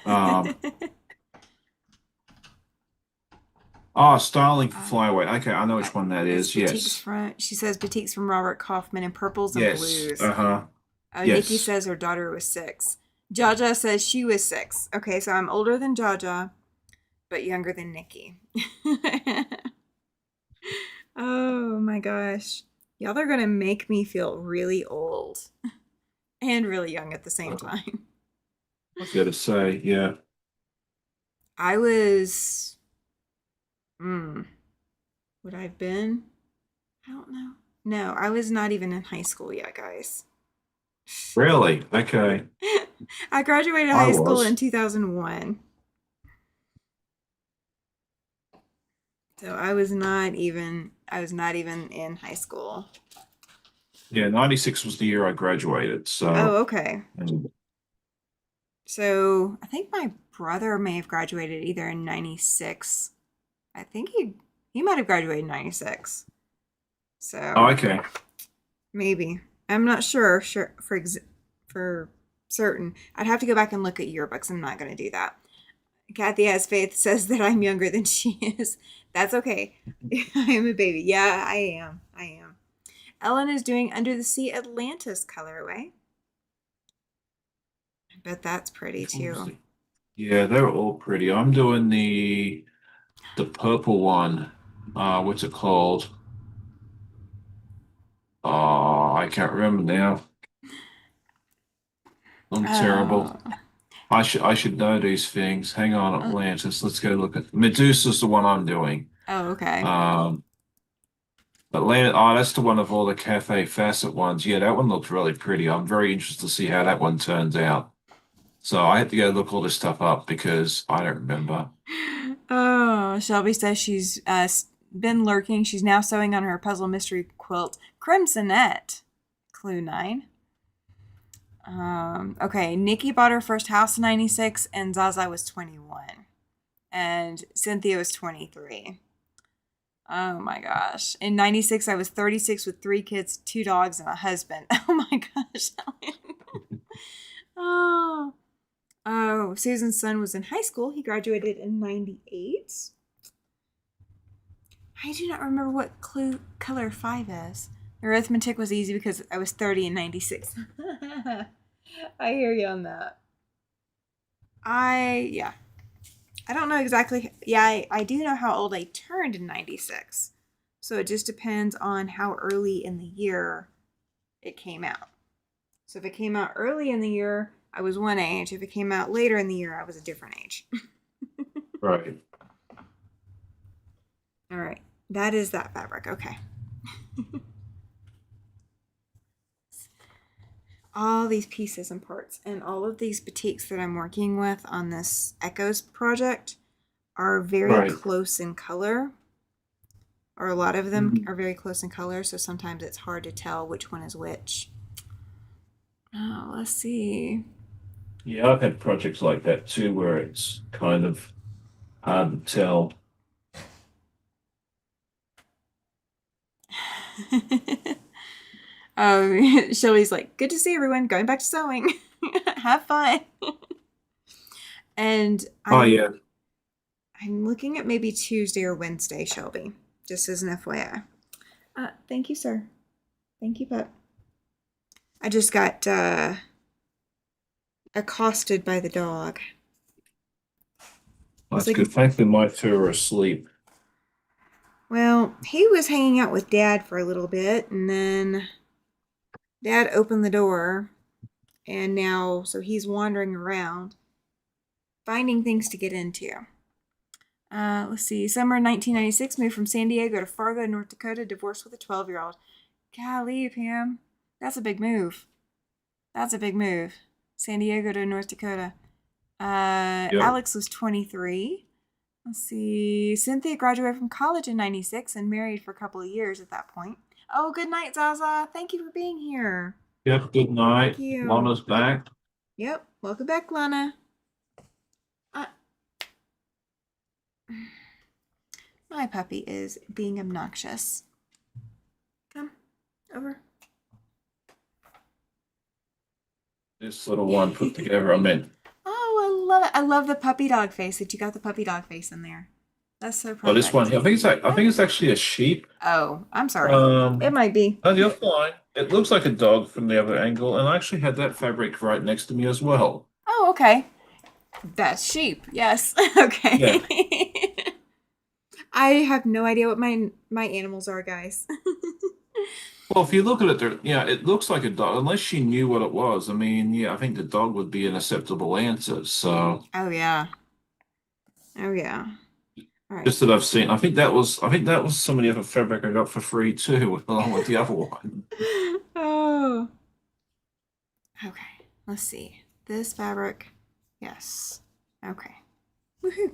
Um, Starling uh, Flyaway. Okay, I know which one that it's is. batiks Yes. from. She says batiks from Robert Kaufman in purples and Yes. blues. Uh-huh. Nikki Yes. says her daughter was 6. Jaja says she was 6. Okay, so I'm older than Jaja, but younger than Nikki. Oh my gosh. Y'all are gonna make me feel really old and really young at the same I time. was going to say, yeah. I was, hmm, would I have been? I don't know. No, I was not even in high school yet, guys. Really? Okay. I graduated I high school in was. 2001. So I was not even in high school. Yeah, 96 was the year I graduated. Oh, So, okay. and- So I think my brother may have graduated either in 96. I think he might have graduated in 96. oh, So okay. maybe. I'm not sure for certain. I'd have to go back and look at yearbooks. I'm not going to do that. Kathy has faith says that I'm younger than she is. That's okay. I am a baby. Yeah, I am. I am. Ellen is doing Under the Sea Atlantis colorway. I bet that's pretty Which one was too. the? Yeah, they're all pretty. I'm doing the purple one. What's it called? Oh, I can't remember now. I'm Oh. terrible. I should know these things. Hang on, Uh, Atlantis. Let's go look at Medusa's the one I'm doing. oh, okay. Um, Atlantis. Oh, that's the one of all the Cafe Facet ones. Yeah, that one looks really pretty. I'm very interested to see how that one turns out. So I had to go look all this stuff up because I don't remember. Oh, Shelby says she's been lurking. She's now sewing on her puzzle mystery quilt, Crimsonette. Clue 9. Okay, Nikki bought her first house in 96, and Zaza was 21. And Cynthia was 23. Oh my gosh. In 96, I was 36 with 3 kids, 2 dogs, and a husband. Oh my gosh. Oh. Oh, Susan's son was in high school. He graduated in 98. I do not remember what clue color 5 is. Arithmetic was easy because I was 30 in 96. I hear you on that. Yeah. I don't know exactly. Yeah, I do know how old I turned in 96. So it just depends on how early in the year it came out. So if it came out early in the year, I was one age. If it came out later in the year, I was a different age. Right. All right. That is that fabric. Okay. All these pieces and parts and all of these batiks that I'm working with on this Echoes project are very Right. close in color, or a lot of them Mhm. are very close in color, so sometimes it's hard to tell which one is which. Oh, let's see. Yeah, I've had projects like that too, where it's kind of hard to tell. Shelby's like, good to see everyone. Going back to sewing. Have fun. And Oh yeah, I'm looking at maybe Tuesday or Wednesday, Shelby. Just as an FYI. Thank you, sir. Thank you, Pep. I just got accosted by the dog. He's that's like, good. Thankfully, my two are asleep. well, he was hanging out with Dad for a little bit, and then Dad opened the door, And now, so he's wandering around, finding things to get into. Let's see. Summer 1996, moved from San Diego to Fargo, North Dakota, divorced with a 12-year-old. Golly, Pam. That's a big move. That's a big move. San Diego to North Dakota. Yep. Alex was 23. Let's see. Cynthia graduated from college in 96 and married for a couple of years at that point. Oh, good night, Zaza. Thank you for being here. Yep. Good Thank night. you. Lana's back. Yep. Welcome back, Lana. Uh, my puppy is being obnoxious. Come over. This little one put together. I mean, Oh, I love it. I love the puppy dog face that you got the puppy dog face in there. That's so oh, this one perfect. here. I think it's actually a sheep. Oh, I'm sorry. It Um, might be. oh, you're fine. It looks like a dog from the other angle, and I actually had that fabric right next to me as well. Oh, okay. That's sheep. Yes. Yeah. Okay. I have no idea what my animals are, guys. Well, if you look at it, yeah, it looks like a dog, unless she knew what it was. I mean, yeah, I think the dog would be an acceptable answer. So, Oh yeah. Oh yeah. All right. just that I think that was some of the other fabric I got for free too, along with the other one. Oh. Okay. Let's see. This fabric. Yes. Okay. Woohoo.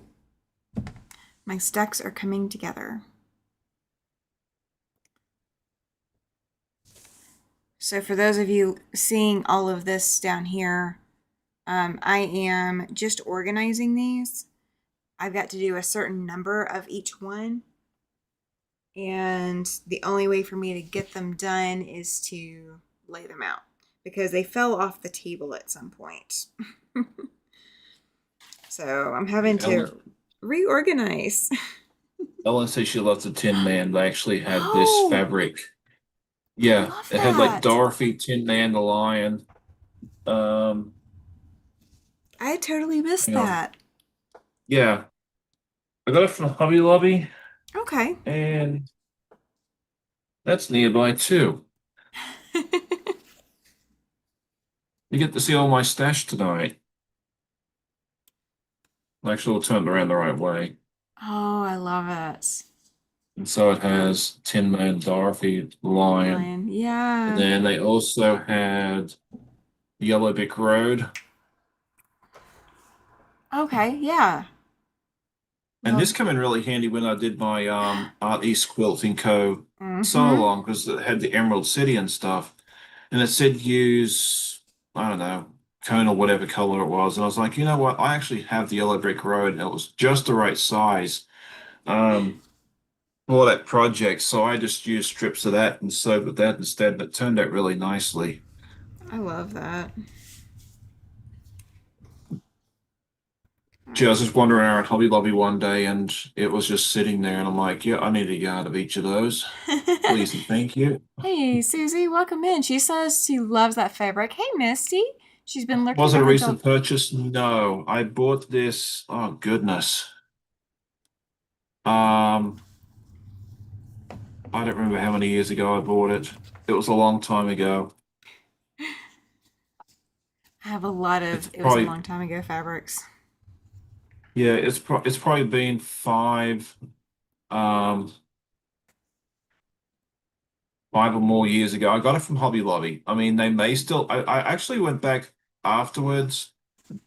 My stacks are coming together. So for those of you seeing all of this down here, I am just organizing these. I've got to do a certain number of each one. And the only way for me to get them done is to lay them out because they fell off the table at some point. So I'm having to reorganize. Ellen says she loves the Tin Man. They actually had this Oh, fabric. I Yeah, love it had like that. Dorothy, Tin Man, the Lion. Um, I totally missed you know, that. yeah. I got it from Hobby Lobby, Okay. and that's nearby too. You get to see all my stash tonight. Actually, we'll turn it around the right way. Oh, I love it. And so it has Tin Man, Dorothy, Lion. Lion. And Yeah. then they also had Yellow Brick Road. Okay. Yeah. And this Well, came in really handy when I did my Art East Quilting Co. so mm-hmm. long because it had the Emerald City and stuff. And it said use, I don't know, cone or whatever color it was. And I was like, you know what? I actually have the Yellow Brick Road and it was just the right size for that project. So I just used strips of that and sewed with that instead. And it turned out really nicely. I love that. All Gee, I was right. just wandering around Hobby Lobby one day and it was just sitting there. And I'm like, yeah, I need a yard of each of those. Please and thank you. Hey, Susie, welcome in. She says she loves that fabric. Hey, Misty. She's been lurking Was it a behind y'all. recent purchase? No, I bought this. Oh goodness. Um, I don't remember how many years ago I bought it. It was a long time ago. I have a lot It's of it was a probably long time ago fabrics. yeah, it's probably been um 5 or more years ago. I got it from Hobby Lobby. I mean, they may still I actually went back afterwards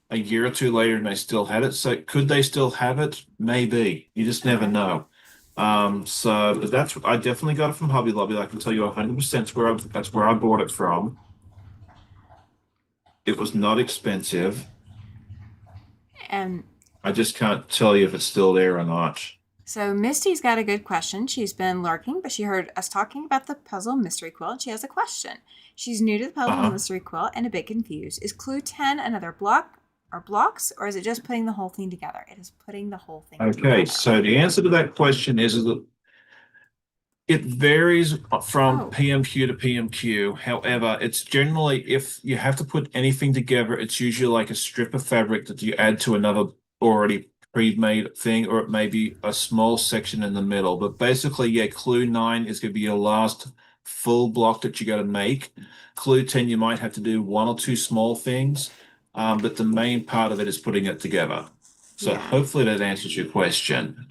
a year or two later and they still had it. So could they still have it? Maybe. You just never Okay. know. So that's I definitely got it from Hobby Lobby. I can tell you 100% that's where I bought it from. It was not expensive. And I just can't tell you if it's still there or not. so Misty's got a good question. She's been lurking, but she heard us talking about the puzzle mystery quilt and she has a question. She's new to the puzzle Uh-huh. mystery quilt and a bit confused. Is clue 10 another block or blocks, or is it just putting the whole thing together? It is putting the whole thing Okay, together. so the answer to that question is that it varies from Oh, PMQ to PMQ. However, it's generally if you have to put anything together, it's usually like a strip of fabric that you add to another already pre-made thing, or it may be a small section in the middle. But basically, yeah, clue 9 is going to be your last full block that you got to make. Quilting, you might have to do one or two small things, but the main part of it is putting it together. So Yeah. hopefully that answers your question.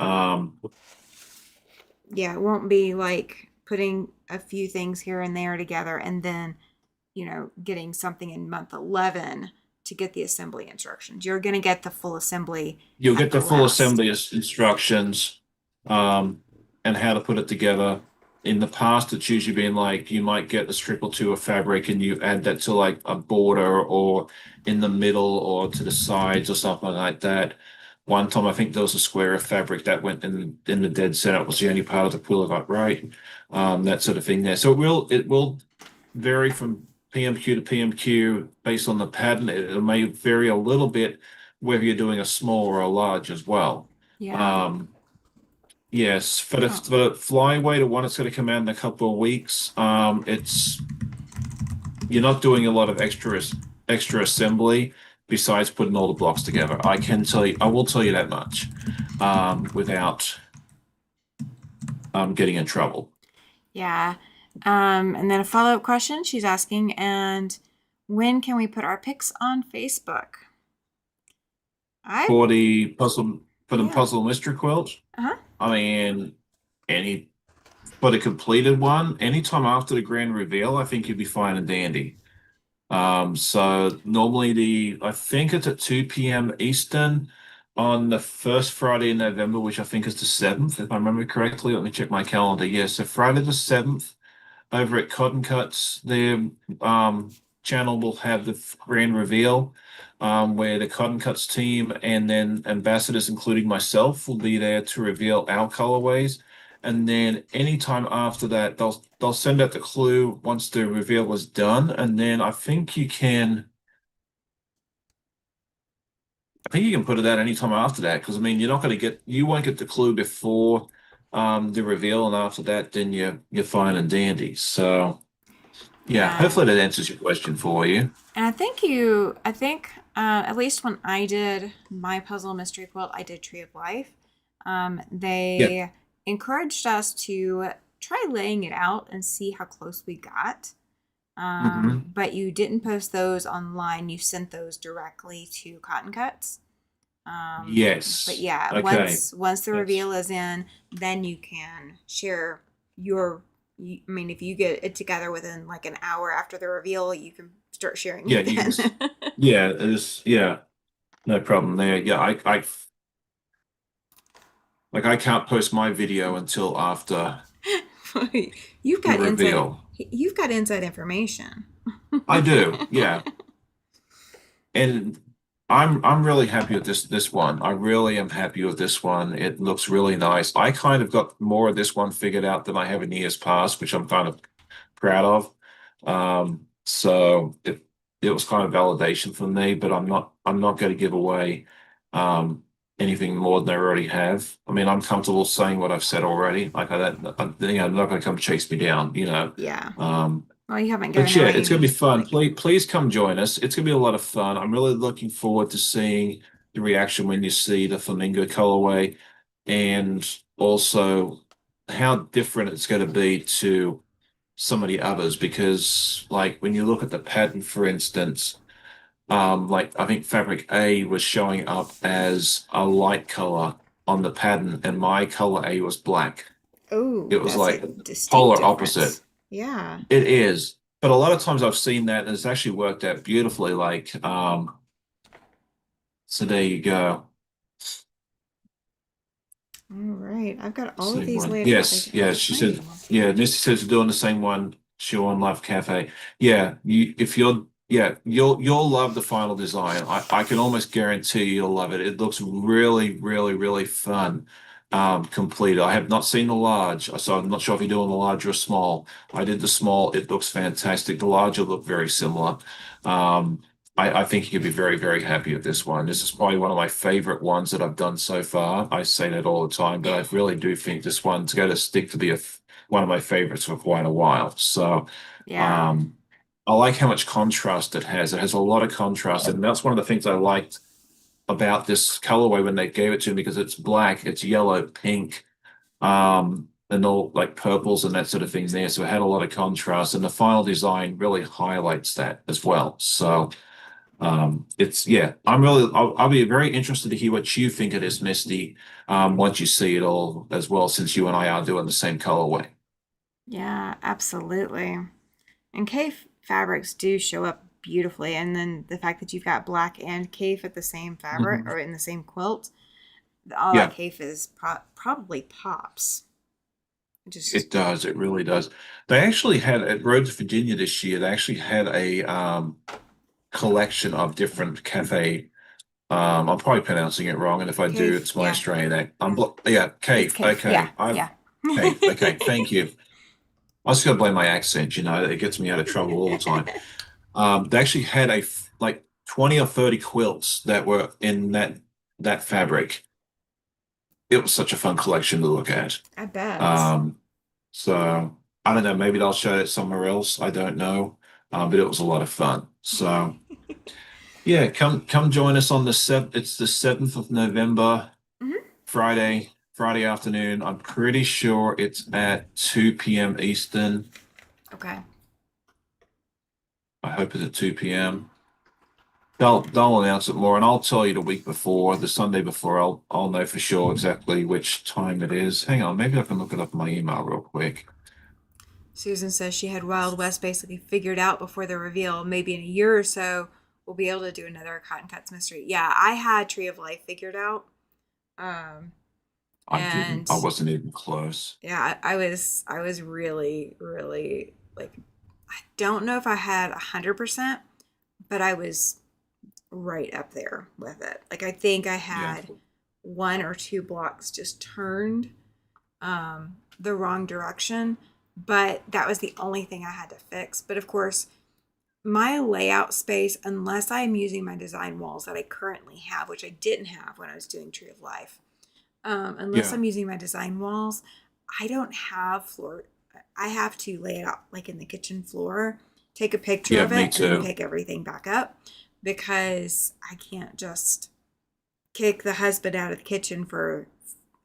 Yeah, it won't be like putting a few things here and there together and then, getting something in month 11 to get the assembly instructions. You're going to get the full assembly You'll at get the the full last. assembly instructions, um, and how to put it together. In the past, it's usually been like you might get a strip or two of fabric and you add that to like a border or in the middle or to the sides or something like that. One time, I think there was a square of fabric that went in the dead center. It was the only part of the quilt I got right. That sort of thing there. So it will vary from PMQ to PMQ based on the pattern. It may vary a little bit whether you're doing a small or a large as well. Yeah. Um, yes, Oh, for the flyweight, the one that's going to come out in a couple of weeks, it's you're not doing a lot of extra assembly besides putting all the blocks together. I will tell you that much, without getting in trouble. yeah. And then a follow up question she's asking, and when can we put our pics on Facebook? I, For the yeah. puzzle mystery quilt, Uh-huh. I mean, any for the completed one, anytime after the grand reveal, I think you'd be fine and dandy. So normally I think it's at 2 p.m. Eastern on the first Friday in November, which I think is the 7th, if I remember correctly. Let me check my calendar. Yeah, so Friday the 7th over at Cotton Cuts, their channel will have the grand reveal, where the Cotton Cuts team and then ambassadors, including myself, will be there to reveal our colorways. And then anytime after that, they'll send out the clue once the reveal was done. And then I think you can put it out anytime after that because I mean you won't get the clue before the reveal, and after that then you're fine and dandy. So yeah, Yeah. hopefully that answers your question for you. And I think, at least when I did my puzzle mystery quilt, I did Tree of Life. Yeah. They encouraged us to try laying it out and see how close we got. Hmm. But you didn't post those online. You sent those directly to Cotton Cuts. But Yes. yeah, Okay. once the That's reveal is in, then you can share your. I mean, if you get it together within like an hour after the reveal, you can start sharing yeah, it you can then. yeah, it is yeah, no problem there. Yeah, I can't post my video until after you've the got inside. reveal. You've got inside information. I do, yeah. And I'm really happy with this one. I really am happy with this one. It looks really nice. I kind of got more of this one figured out than I have in years past, which I'm kind of proud of. So it was kind of validation for me, but I'm not going to give away um anything more than I already have. I mean, I'm comfortable saying what I've said already. Like I'm not going to come chase me down, you know. Yeah. Um, Well, you haven't but given yeah, away it's going to be any. fun. Please come join us. It's going to be a lot of fun. I'm really looking forward to seeing the reaction when you see the flamingo colorway and also how different it's going to be to some of the others. Because, like, when you look at the pattern, for instance, like I think fabric A was showing up as a light color on the pattern, and my color A was black. Oh, It was that's a like distinct polar opposite. difference. Yeah. It is. But a lot of times I've seen that and it's actually worked out beautifully. So there you go. All right. I've got all of Same these one. laid out. Yes, They're yes. She said, tiny. yeah, Missy says you're doing the same one. Show on Love Cafe. Yeah, you'll love the final design. I can almost guarantee you'll love it. It looks really, really, really fun. Completed. I have not seen the large, so I'm not sure if you're doing the large or small. I did the small. It looks fantastic. The large will look very similar. Um, I think you could be very, very happy with this one. This is probably one of my favorite ones that I've done so far. I say that all the time, but I really do think this one's going to stick to be one of my favorites for quite a while. So, Yeah. um, I like how much contrast it has. It has a lot of contrast, and that's one of the things I liked about this colorway when they gave it to me because it's black, it's yellow, pink, and all like purples and that sort of things there. So it had a lot of contrast, and the final design really highlights that as well. So it's yeah, I'll be very interested to hear what you think of this, Misty, once you see it all as well, since you and I are doing the same colorway. Yeah, absolutely. And cave fabrics do show up beautifully. And then the fact that you've got black and cave at the same fabric Mhm. or in the same quilt, all that Yeah, cave is probably pops. Just it does. It really does. They actually had at Rhodes, Virginia this year, they actually had a collection of different cafe. I'm probably pronouncing it wrong, and if I do, cave. it's my Yeah, Australian accent. Yeah, it's cave. cave. Yeah, Okay, yeah. cave. Okay, thank you. I was going to blame my accent. It gets me out of trouble all the time. They actually had like 20 or 30 quilts that were in that fabric. It was such a fun collection to look at. I bet. Um, so I don't know, maybe they'll show it somewhere else. I don't know. But it was a lot of fun. So yeah, come join us on the seventh. It's the 7th of November, Hmm. Friday afternoon. I'm pretty sure it's at 2 p.m. Eastern. Okay. I hope it's at 2 p.m. They'll announce it more, and I'll tell you the week before, the Sunday before. I'll know for sure exactly which time it is. Hang on, maybe I can look it up in my email real quick. Susan says she had Wild West basically figured out before the reveal. Maybe in a year or so, we'll be able to do another Cotton Cuts mystery. Yeah, I had Tree of Life figured out. Um, I didn't. and I wasn't even close. yeah, I was really, really like, I don't know if I had 100%, but I was right up there with it. Like, I think I Yeah, had one or two blocks just turned the wrong direction, but that was the only thing I had to fix. But of course, my layout space, unless I'm using my design walls that I currently have, which I didn't have when I was doing Tree of Life, unless yeah, I'm using my design walls, I don't have floor. I have to lay it out like in the kitchen floor, take a picture yeah. of Me it, and then too. pick everything back up because I can't just kick the husband out of the kitchen for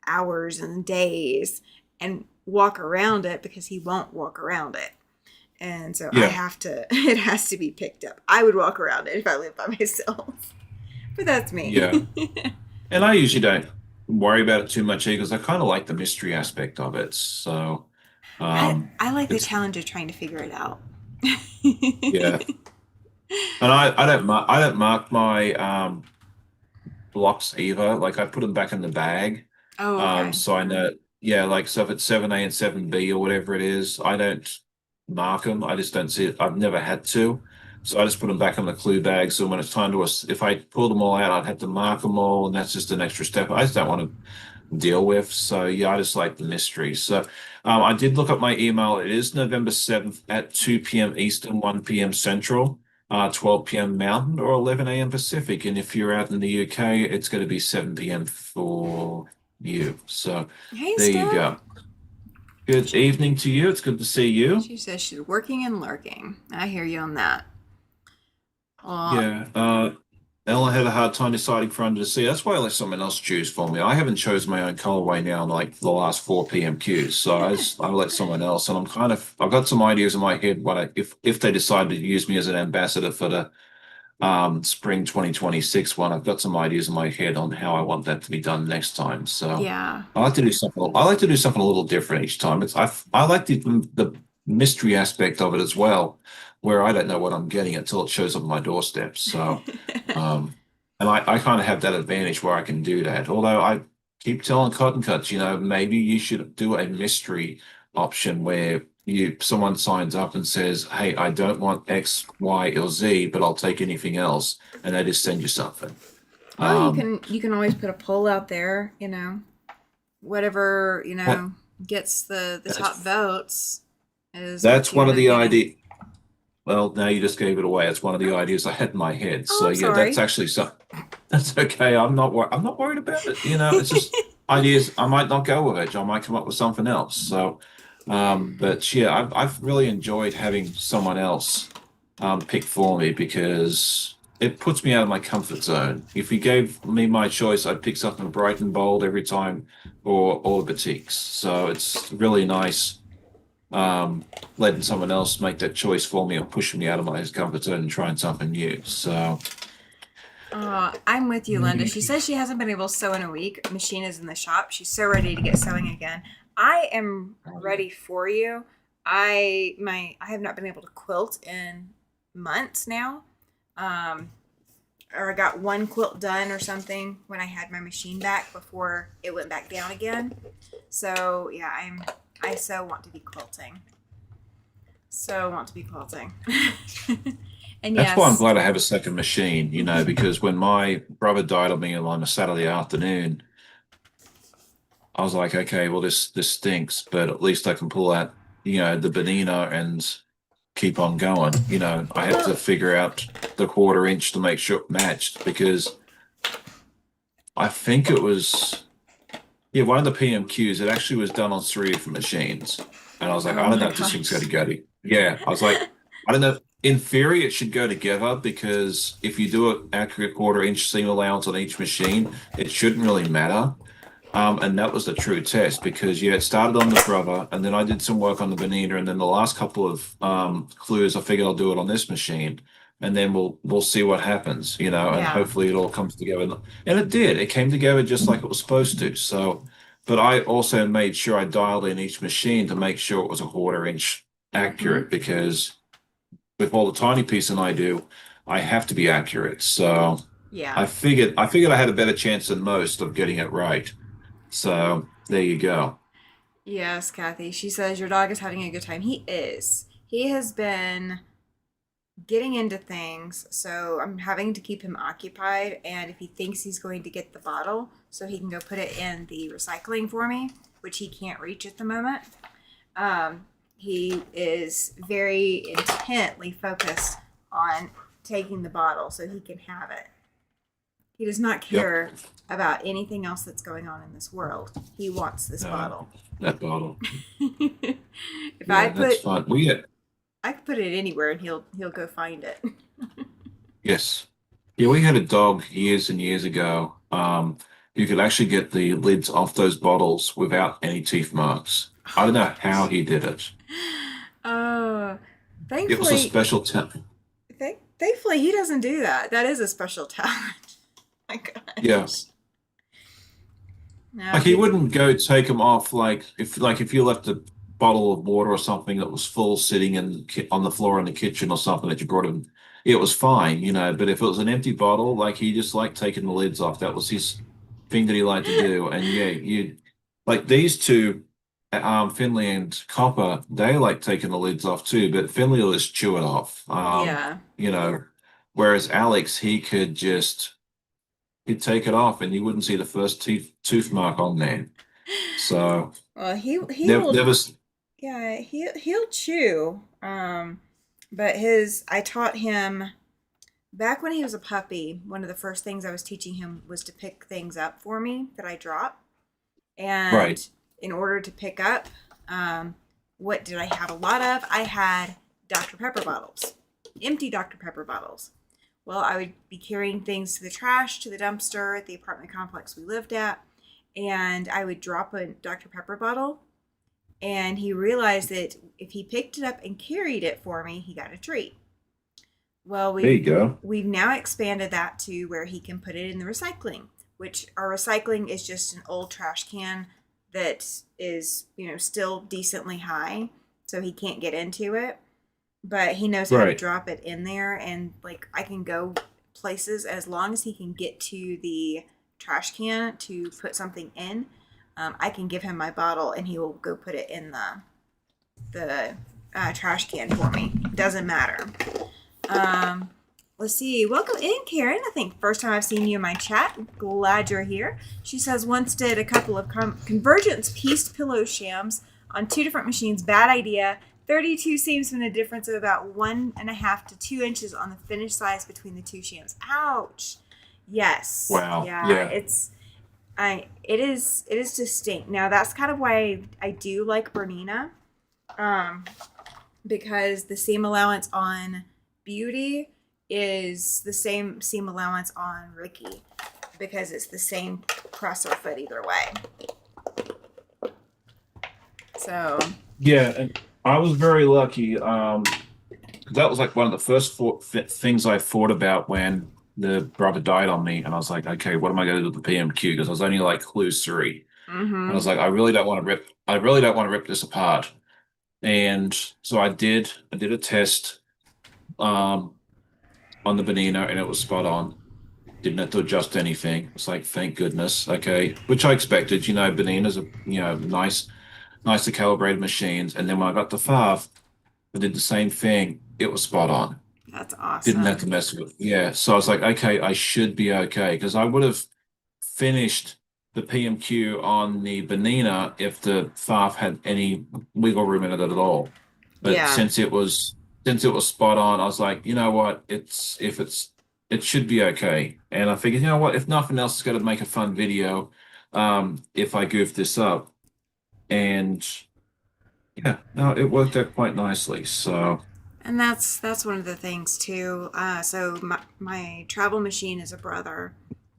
hours and days and walk around it because he won't walk around it. And so I Yeah, have to, it has to be picked up. I would walk around it if I lived by myself, but that's yeah. me. And I usually don't worry about it too much either, because I kind of like the mystery aspect of it. So, I, um, I like the it's challenge of trying to figure it out. yeah. And I don't mark my blocks either. Like I put them back in the bag. Oh, okay. So I know, yeah, like so if it's 7A and 7B or whatever it is, I don't mark them. I just don't see it. I've never had to. So I just put them back in the clue bag. So when it's time to us, if I pull them all out, I'd have to mark them all, and that's just an extra step. I just don't want to deal with. So yeah, I just like the mystery. So I did look up my email. It is November 7th at 2 p.m. Eastern, 1 p.m. Central, 12 p.m. Mountain, or 11 a.m. Pacific. And if you're out in the UK, it's going to be 7 p.m. for you. So Hey, there you Steph. go. Good She, evening to you. It's good to see you. she says she's working and lurking. I hear you on that. Well, Yeah. Ella had a hard time deciding for under the sea. That's why I let someone else choose for me. I haven't chosen my own colorway now in like the last 4 p.m. queues. So I let someone else, and I've got some ideas in my head if they decide to use me as an ambassador for the spring 2026 one. I've got some ideas in my head on how I want that to be done next time. So yeah. I like to do something a little different each time. I like the mystery aspect of it as well, where I don't know what I'm getting until it shows up on my doorstep. So um, and I kind of have that advantage where I can do that. Although I keep telling Cotton Cuts, maybe you should do a mystery option where someone signs up and says, "Hey, I don't want X, Y, or Z, but I'll take anything else," and they just send you something. Well, you Um, can always put a poll out there, whatever, that gets the top that's votes is what that's you one end of up the getting. idea. Well, now you just gave it away. It's one of the Oh, ideas I had in my head. oh, So I'm yeah, that's sorry. actually so. That's okay. I'm not worried about it. It's just ideas. I might not go with it. I might come up with something else. So, but yeah, I've really enjoyed having someone else pick for me because it puts me out of my comfort zone. If you gave me my choice, I'd pick something bright and bold every time, or batiks. So it's really nice letting someone else make that choice for me or pushing me out of my comfort zone and trying something new. So I'm with you, Linda. She says she hasn't been able to sew in a week. Machine is in the shop. She's so ready to get sewing again. I am ready for you. I have not been able to quilt in months now. Um, or I got one quilt done or something when I had my machine back before it went back down again. So yeah, I so want to be quilting. So want to be quilting. And that's why I'm yes. glad I have a second machine, because when my brother died on me on a Saturday afternoon, I was like, okay, well this stinks, but at least I can pull out, the Benina and keep on going. I had to Well, figure out the quarter inch to make sure it matched because I think it was, yeah, one of the PMQs, it actually was done on three different machines. And I was like, oh I don't my know if this thing's going gosh. to go to, yeah, I was like, I don't know. In theory, it should go together because if you do an accurate quarter inch seam allowance on each machine, it shouldn't really matter. And that was the true test because yeah, it started on the brother, and then I did some work on the Bonita, and then the last couple of clues, I figured I'll do it on this machine, and then we'll see what happens, and Yeah. hopefully it all comes together. And it did. It came together just like it was supposed to. So, but I also made sure I dialed in each machine to make sure it was a quarter inch Mm-hmm. accurate because with all the tiny piecing I do, I have to be accurate. So Yeah. I figured I had a better chance than most of getting it right. So there you go. Yes, Kathy. She says your dog is having a good time. He is. He has been getting into things, so I'm having to keep him occupied. And if he thinks he's going to get the bottle, so he can go put it in the recycling for me, which he can't reach at the moment, um, he is very intently focused on taking the bottle so he can have it. He does not Yep. care about anything else that's going on in this world. He wants this No, bottle. that bottle. If Yeah, that's fine. We had I could put it anywhere and he'll go find it. yes. Yeah, we had a dog years and years ago. You could actually get the lids off those bottles without any teeth marks. I Oh don't my know how gosh. he did it. Oh, It was a thankfully, special talent. thankfully he doesn't do that. That is a special talent. My Yeah. gosh. No, Like he he. wouldn't go take them off like if you left a bottle of water or something that was full sitting on the floor in the kitchen or something that you brought him, it was fine, But if it was an empty bottle, like he just liked taking the lids off. That was his thing that he liked to do. And yeah, you like these two, Finley and Copper, they like taking the lids off too, but Finley will just chew it off. Yeah. You know, whereas Alex, he could just he'd take it off and you wouldn't see the first teeth tooth mark on there. So Well, he never, will. never. Yeah, he'll chew. But his I taught him back when he was a puppy. One of the first things I was teaching him was to pick things up for me that I drop. Right, And in order to pick up, um, what did I have a lot of? I had Dr. Pepper bottles, empty Dr. Pepper bottles. Well, I would be carrying things to the trash, to the dumpster at the apartment complex we lived at, and I would drop a Dr. Pepper bottle. And he realized that if he picked it up and carried it for me, he got a treat. Well, there we've you go. we've now expanded that to where he can put it in the recycling, which our recycling is just an old trash can that is, still decently high, so he can't get into it, but he knows how to Right, drop it in there and like I can go places as long as he can get to the trash can to put something in. I can give him my bottle and he will go put it in the trash can for me. Doesn't matter. Um, let's see. Welcome in, Karen. I think first time I've seen you in my chat. Glad you're here. She says once did a couple of convergence pieced pillow shams on two different machines. Bad idea. 32 seams from a difference of about 1.5 to 2 inches on the finished size between the two shams. Ouch. Yes. wow, Yeah. yeah, It is distinct. Now that's kind of why I do like Bernina. Um, because the seam allowance on Beauty is the same seam allowance on Ricky because it's the same presser foot either way. So Yeah, and I was very lucky. 'Cause that was like one of the first things I thought about when the brother died on me, and I was like, okay, what am I going to do with the PMQ? Because I was only like clue three, and I was like, I really don't want to rip this apart. And so I did. I did a test um on the Benina, and it was spot on. Didn't have to adjust anything. It's like, thank goodness. Okay, which I expected. Benina's a nicely calibrated machines. And then when I got the Fav, I did the same thing. It was spot on. that's Didn't have to awesome. mess with it. Yeah. So I was like, okay, I should be okay. Because I would have finished the PMQ on the Benina if the Fav had any wiggle room in it at all. But Yeah. since it was spot on, I was like, you know what? It should be okay. And I figured, you know what, if nothing else, it's got to make a fun video if I goof this up. And yeah, no, it worked out quite nicely. So And that's one of the things too. So my travel machine is a brother,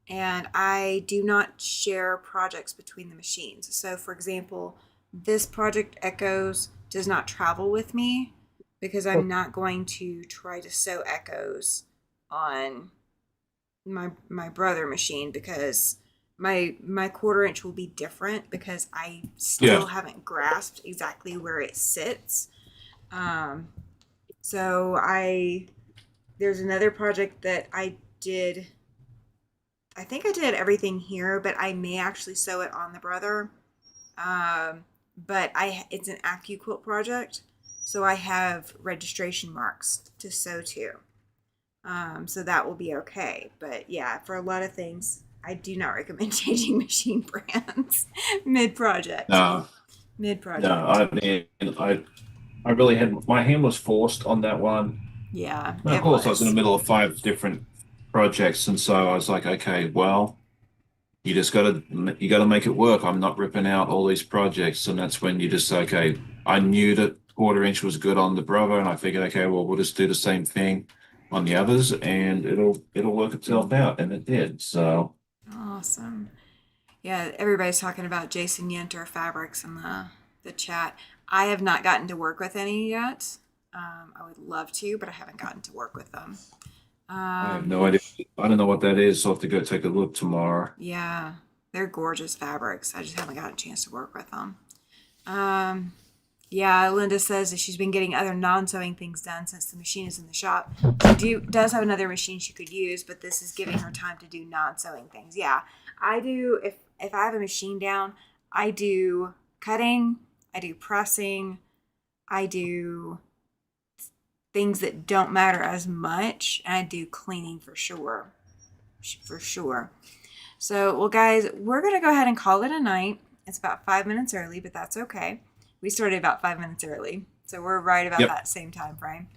and I do not share projects between the machines. So, for example, this project Echoes does not travel with me because I'm not going to try to sew Echoes on my brother machine because my quarter inch will be different because I yeah. still haven't grasped exactly where it sits. Um, so there's another project that I did. I think I did everything here, but I may actually sew it on the brother. Um, but it's an AccuQuilt project, so I have registration marks to sew to. So that will be okay. But yeah, for a lot of things, I do not recommend changing machine brands mid project. No, Mid no. project. I mean, I really had my hand was forced on that one. Yeah, And of it course, I was in the was. middle of five different projects, and so I was like, okay, well, you gotta make it work. I'm not ripping out all these projects, and that's when you just say, okay. I knew that quarter inch was good on the Bravo, and I figured, okay, well, we'll just do the same thing on the others, and it'll work itself out, and it did. So Awesome. Yeah, everybody's talking about Jason Yenter fabrics in the chat. I have not gotten to work with any yet. I would love to, but I haven't gotten to work with them. I have Um, no idea. I don't know what that is, so I'll have to go take a look tomorrow. yeah, they're gorgeous fabrics. I just haven't got a chance to work with them. Um, yeah, Linda says that she's been getting other non-sewing things done since the machine is in the shop. Does have another machine she could use, but this is giving her time to do non-sewing things. Yeah, I do. If I have a machine down, I do cutting, I do pressing, I do things that don't matter as much, and I do cleaning for sure, for sure. So, well, guys, we're gonna go ahead and call it a night. It's about 5 minutes early, but that's okay. We started about 5 minutes early, so we're right about Yep. that same time frame.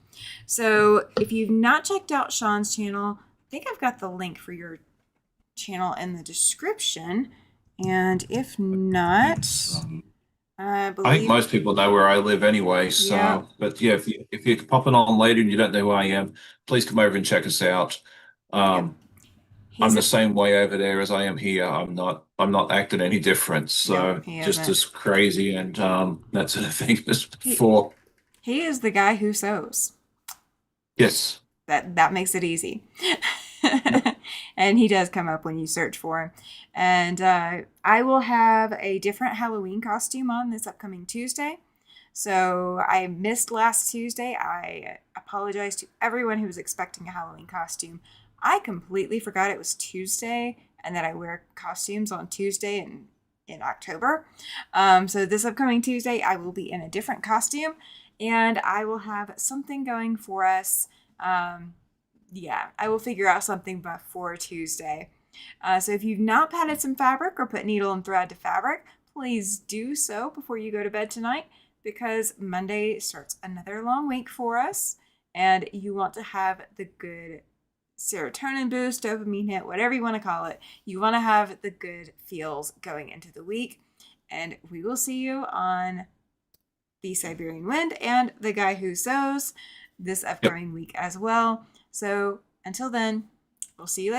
So, if you've not checked out Sean's channel, I think I've got the link for your channel in the description. And if not, I I think believe, most people know where I live anyway. yeah, So, but yeah, if you're popping on later and you don't know who I am, please come over and check us out. yep, Um, I'm he's the a same way over there as I am here. I'm not acting any different. nope, So he just isn't. as crazy and that sort of thing as He before. he is the guy who sews. Yes. That makes it easy. Yep. And he does come up when you search for him. And I will have a different Halloween costume on this upcoming Tuesday. So I missed last Tuesday. I apologize to everyone who was expecting a Halloween costume. I completely forgot it was Tuesday and that I wear costumes on Tuesday in October. So this upcoming Tuesday, I will be in a different costume and I will have something going for us. Yeah, I will figure out something before Tuesday. So if you've not patted some fabric or put needle and thread to fabric, please do so before you go to bed tonight because Monday starts another long week for us and you want to have the good serotonin boost, dopamine hit, whatever you want to call it. You want to have the good feels going into the week. And we will see you on the Siberian Wind and the Guy Who Sews this Yep. upcoming week as well. So until then, we'll see you later.